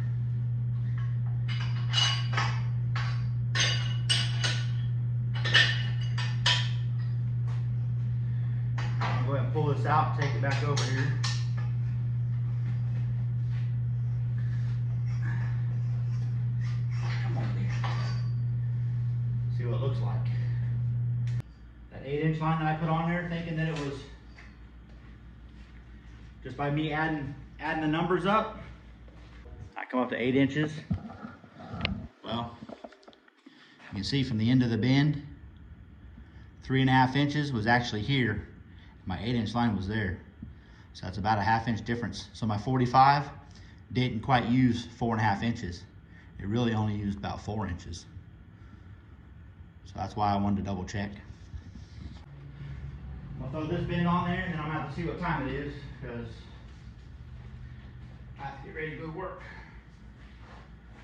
A: I'll go ahead and pull this out, take it back over here. Come on there. See what it looks like. That 8-inch line that I put on there, thinking that it was just by me adding the numbers up, I come up to 8 inches. Well, you can see from the end of the bend, 3.5 inches was actually here. My 8-inch line was there. So that's about a 1/2 inch difference. So my 45 didn't quite use 4.5 inches. It really only used about 4 inches. So that's why I wanted to double check. I'll throw this bend on there and then I'm gonna have to see what time it is because I have to get ready to go to work.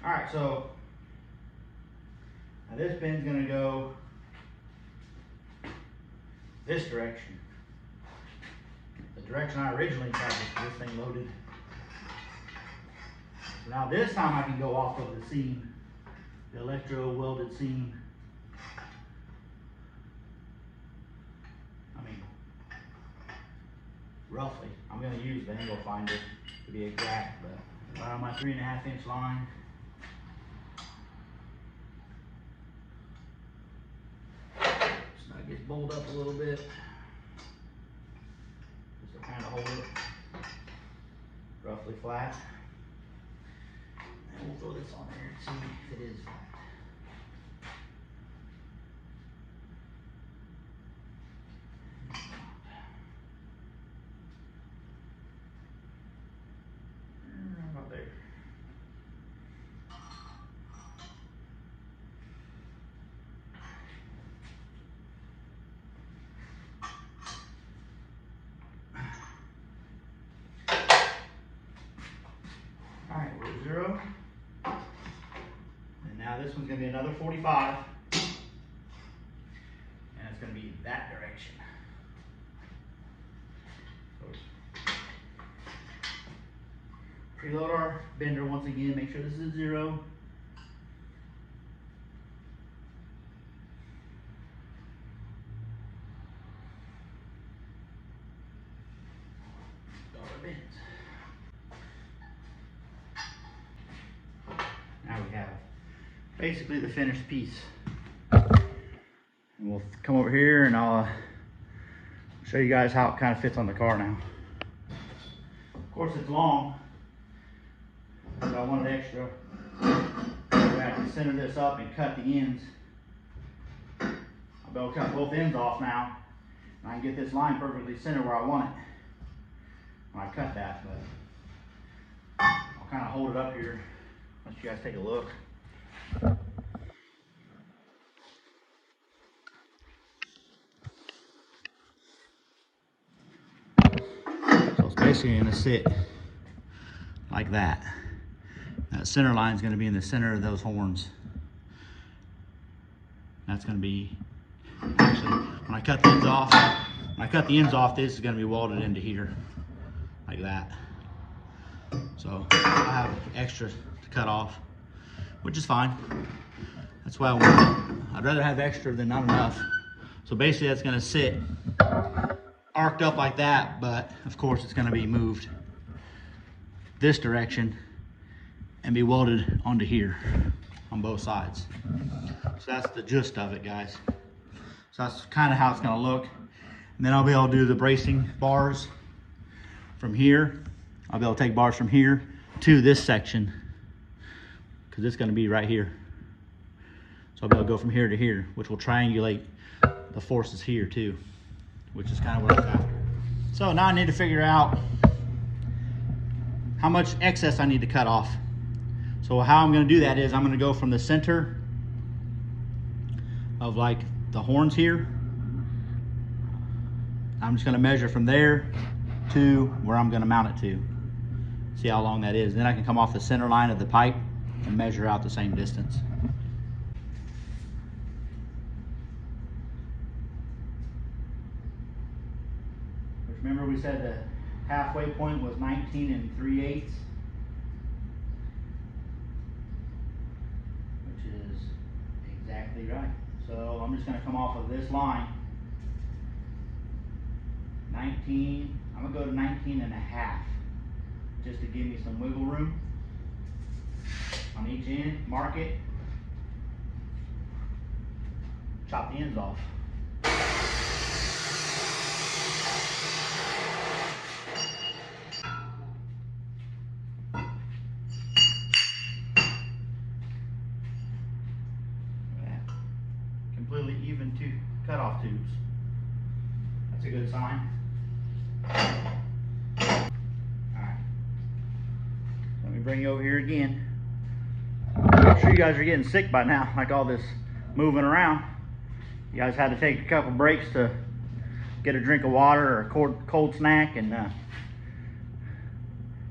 A: All right, so now this bend's gonna go this direction. The direction I originally tried to get this thing loaded. So now this time I can go off of the seam, the electro welded seam. I mean, roughly, I'm going to use the angle finder to be exact, but right on my 3.5 inch line. So now it gets bowled up a little bit. Just to kind of hold it roughly flat. And we'll throw this on there and see if it is flat. About there. All right, we're at 0. And now this one's going to be another 45. And it's going to be that direction. So preload our bender once again, make sure this is 0. Start our bends. Now we have basically the finished piece. And we'll come over here and I'll show you guys how it kind of fits on the car now. Of course it's long, but I wanted extra. I have to center this up and cut the ends. I'll be able to cut both ends off now, and I can get this line perfectly centered where I want it when I cut that. But I'll kind of hold it up here. Let you guys take a look. So it's basically going to sit like that. That center line is going to be in the center of those horns. That's going to be, actually, when I cut the ends off, this is going to be welded into here, like that. So I have extra to cut off, which is fine. That's why I'd rather have extra than not enough. So basically that's going to sit arced up like that, but of course it's going to be moved this direction and be welded onto here on both sides. So that's the gist of it, guys. So that's kind of how it's going to look. And then I'll be able to do the bracing bars from here. I'll be able to take bars from here to this section because it's going to be right here. So I'll be able to go from here to here, which will triangulate the forces here too, which is kind of what I was after. So now I need to figure out how much excess I need to cut off. So how I'm going to do that is I'm going to go from the center of like the horns here. I'm just going to measure from there to where I'm going to mount it to. See how long that is. Then I can come off the center line of the pipe and measure out the same distance. Remember we said that halfway point was 19 3/8, which is exactly right. So I'm just going to come off of this line. 19, I'm going to go to 19 and a half, just to give me some wiggle room on each end. Mark it, chop the ends off. Completely even two cutoff tubes. That's a good sign. Alright. Let me bring you over here again. I'm sure you guys are getting sick by now, like all this moving around. You guys had to take a couple breaks to get a drink of water or a cold snack and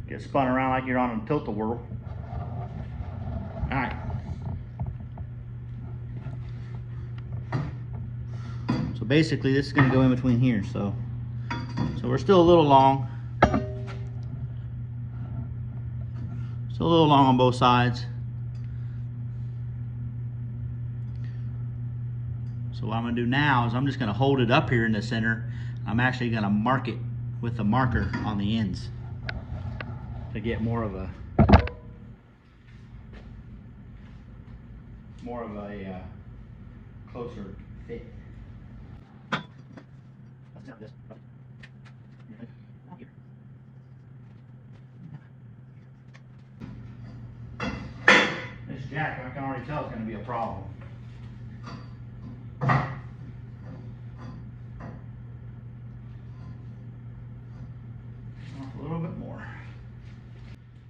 A: get spun around like you're on a tilt-a-whirl. Alright. So basically this is going to go in between here, so we're still a little long. Still a little long on both sides. So what I'm going to do now is I'm just going to hold it up here in the center. I'm actually going to mark it with the marker on the ends to get more of a closer fit. This jack, I can already tell, is going to be a problem. Off a little bit more.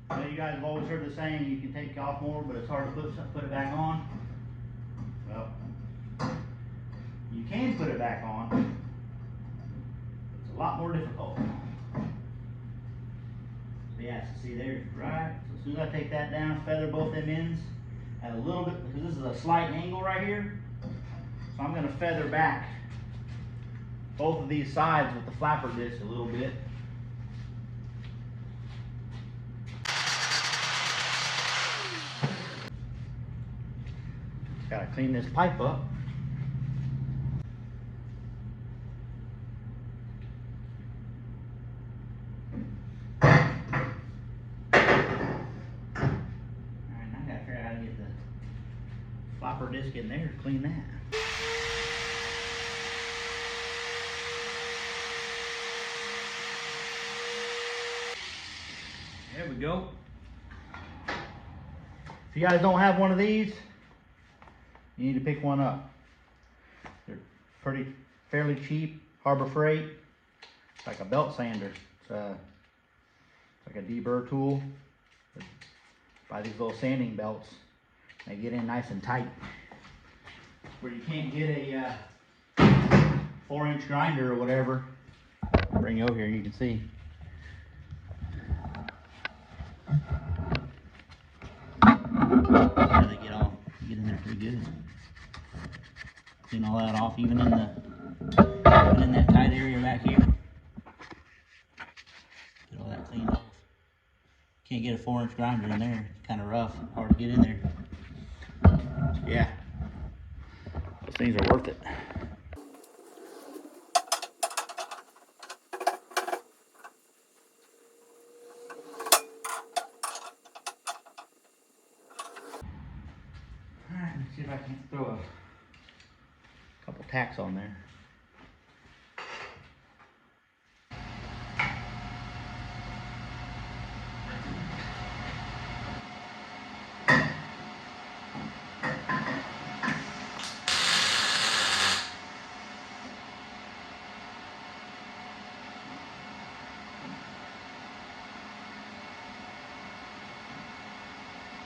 A: I know you guys have always heard the saying, you can take off more, but it's hard to put it back on. Well, you can put it back on. It's a lot more difficult. So yeah, so see there, right? So as soon as I take that down, feather both them ends at a little bit, because this is a slight angle right here. So I'm going to feather back both of these sides with the flapper disc a little bit. Just gotta clean this pipe up. Flopper disc in there to clean that. There we go. If you guys don't have one of these, you need to pick one up. They're fairly cheap, Harbor Freight. It's like a belt sander. It's like a deburr tool. Buy these little sanding belts. They get in nice and tight. Where you can't get a 4-inch grinder or whatever. I'll bring you over here and you can see. There they get in there pretty good. Clean all that off, even in that tight area back here. Get all that cleaned off. Can't get a 4-inch grinder in there. It's kind of rough, hard to get in there. Yeah, those things are worth it. Alright, let's see if I can throw a couple tacks on there.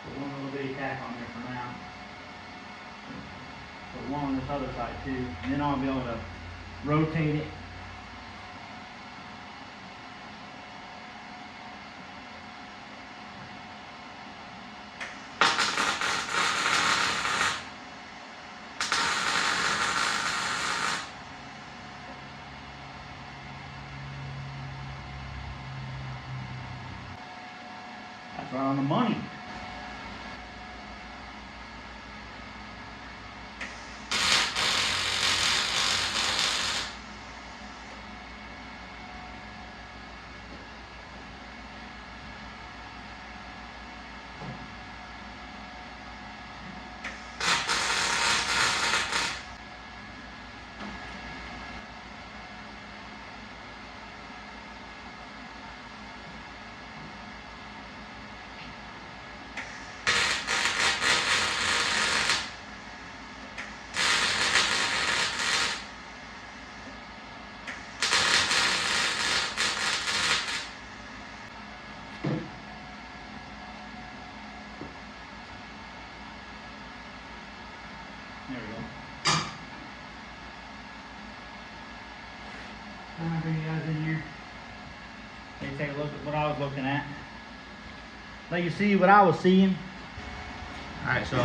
A: Put one little bitty tack on there for now. Put one on this other side too, and then I'll be able to rotate it. That's right on the money. There we go. I'm gonna bring you guys in here. Let me take a look at what I was looking at. Let you see what I was seeing. Alright, so you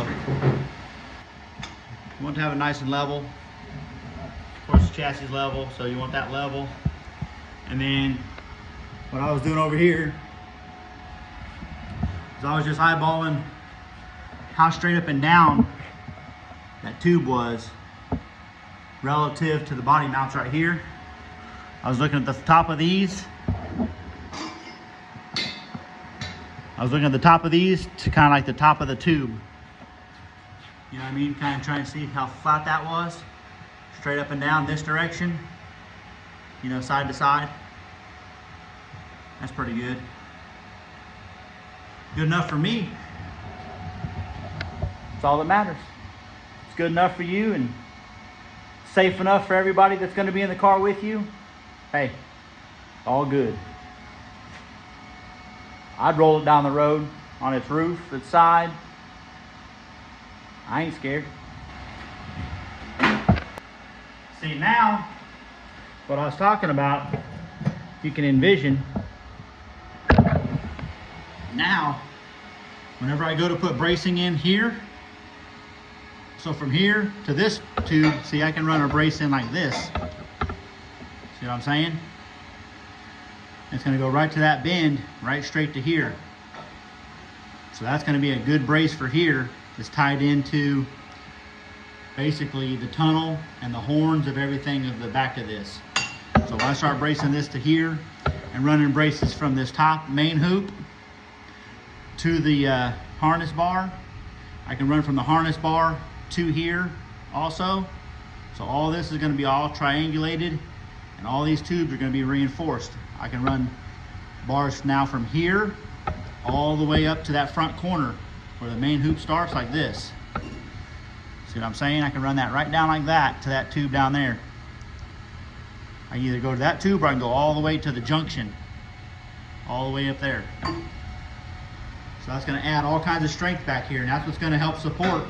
A: want to have it nice and level. Of course, the chassis is level, so you want that level. And then what I was doing over here is I was just eyeballing how straight up and down that tube was relative to the body mounts right here. I was looking at the top of these. I was looking at the top of these to kind of like the top of the tube. You know what I mean? Kind of trying to see how flat that was. Straight up and down this direction. You know, side to side. That's pretty good. Good enough for me. That's all that matters. It's good enough for you and safe enough for everybody that's going to be in the car with you. Hey, all good. I'd roll it down the road on its roof, its side. I ain't scared. See, now, what I was talking about, you can envision. Now, whenever I go to put bracing in here, so from here to this tube, see, I can run a brace in like this. See what I'm saying? It's going to go right to that bend, right straight to here. So that's going to be a good brace for here. It's tied into basically the tunnel and the horns of everything of the back of this. So when I start bracing this to here and running braces from this top main hoop to the harness bar, I can run from the harness bar to here also. So all this is going to be all triangulated and all these tubes are going to be reinforced. I can run bars now from here all the way up to that front corner where the main hoop starts like this. See what I'm saying? I can run that right down like that to that tube down there. I can either go to that tube or I can go all the way to the junction, all the way up there. So that's going to add all kinds of strength back here, and that's what's going to help support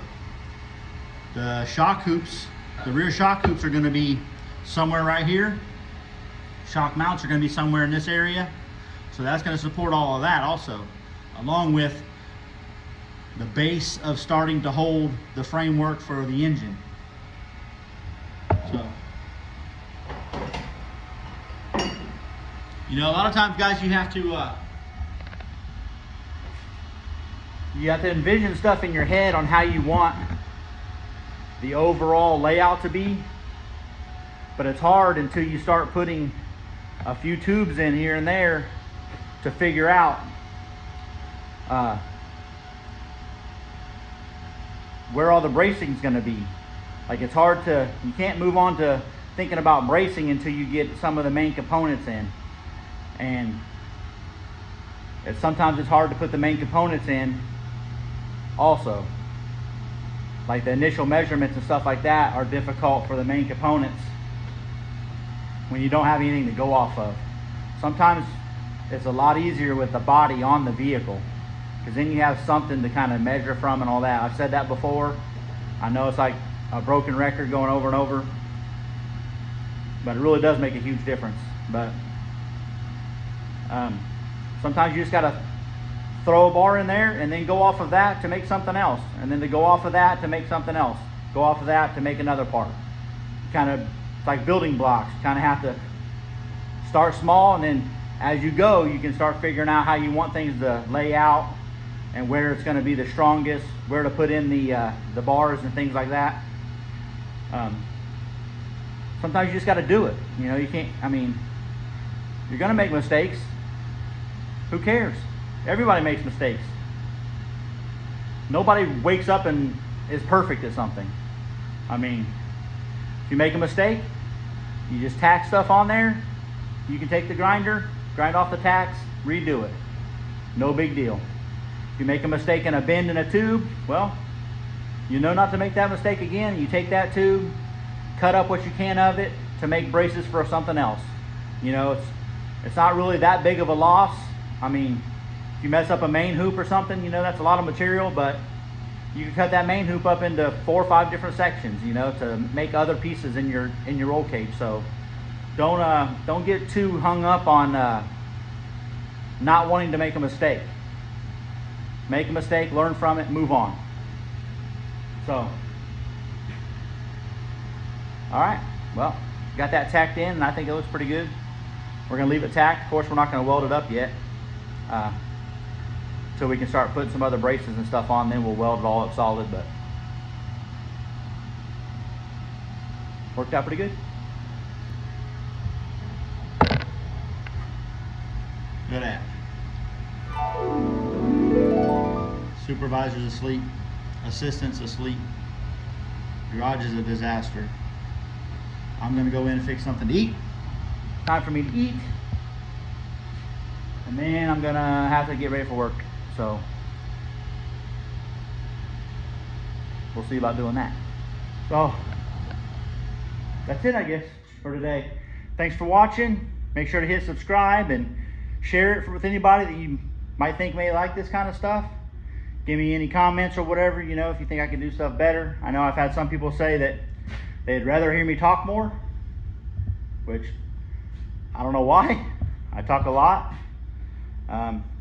A: the shock hoops. The rear shock hoops are going to be somewhere right here. Shock mounts are going to be somewhere in this area. So that's going to support all of that also, along with the base of starting to hold the framework for the engine. So, you know, a lot of times, guys, you have to envision stuff in your head on how you want the overall layout to be, but it's hard until you start putting a few tubes in here and there to figure out where all the bracing is going to be. Like, it's hard to, you can't move on to thinking about bracing until you get some of the main components in. And sometimes it's hard to put the main components in also. Like the initial measurements and stuff like that are difficult for the main components when you don't have anything to go off of. Sometimes it's a lot easier with the body on the vehicle, because then you have something to kind of measure from and all that. I've said that before. I know it's like a broken record going over and over, but it really does make a huge difference. But sometimes you just got to throw a bar in there and then go off of that to make something else, and then to go off of that to make something else, go off of that to make another part. Kind of, it's like building blocks. You kind of have to start small, and then as you go, you can start figuring out how you want things to lay out and where it's going to be the strongest, where to put in the bars and things like that. Sometimes you just got to do it. You know, you can't, I mean, you're going to make mistakes. Who cares? Everybody makes mistakes. Nobody wakes up and is perfect at something. I mean, if you make a mistake, you just tack stuff on there. You can take the grinder, grind off the tacks, redo it. No big deal. If you make a mistake in a bend in a tube, well, you know not to make that mistake again. You take that tube, cut up what you can of it to make braces for something else. You know, it's not really that big of a loss. I mean, if you mess up a main hoop or something, you know, that's a lot of material, but you can cut that main hoop up into 4 or 5 different sections, you know, to make other pieces in your roll cage. So don't get too hung up on not wanting to make a mistake. Make a mistake, learn from it, move on. So, all right, well, got that tacked in, and I think it looks pretty good. We're gonna leave it tacked. Of course, we're not gonna weld it up yet till we can start putting some other braces and stuff on. Then we'll weld it all up solid, but worked out pretty good. Look at that. Supervisor's asleep, assistant's asleep, garage is a disaster. I'm gonna go in and fix something to eat. Time for me to eat, and then I'm gonna have to get ready for work. So we'll see about doing that. So that's it, I guess, for today. Thanks for watching. Make sure to hit subscribe and share it with anybody that you might think may like this kind of stuff. Give me any comments or whatever, you know, if you think I can do stuff better. I know I've had some people say that they'd rather hear me talk more, which I don't know why. I talk a lot.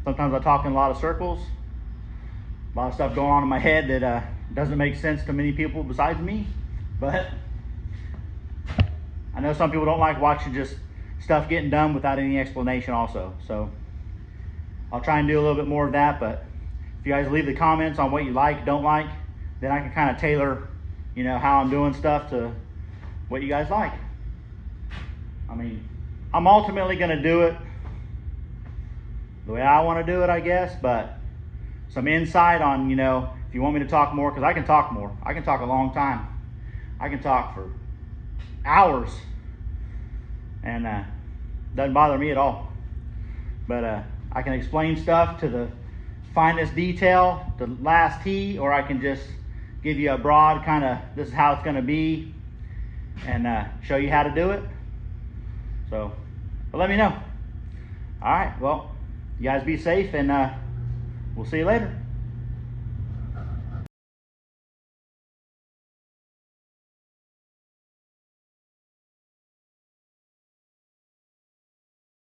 A: Sometimes I talk in a lot of circles. A lot of stuff going on in my head that doesn't make sense to many people besides me. But I know some people don't like watching just stuff getting done without any explanation also. So I'll try and do a little bit more of that. But if you guys leave the comments on what you like, don't like, then I can kind of tailor, you know, how I'm doing stuff to what you guys like. I mean, I'm ultimately going to do it the way I want to do it, I guess, but some insight on, you know, if you want me to talk more, because I can talk more. I can talk a long time. I can talk for hours, and doesn't bother me at all. But I can explain stuff to the finest detail, the last T, or I can just give you a broad kind of, this is how it's going to be, and show you how to do it. So, but let me know. All right, well, you guys be safe, and we'll see you later.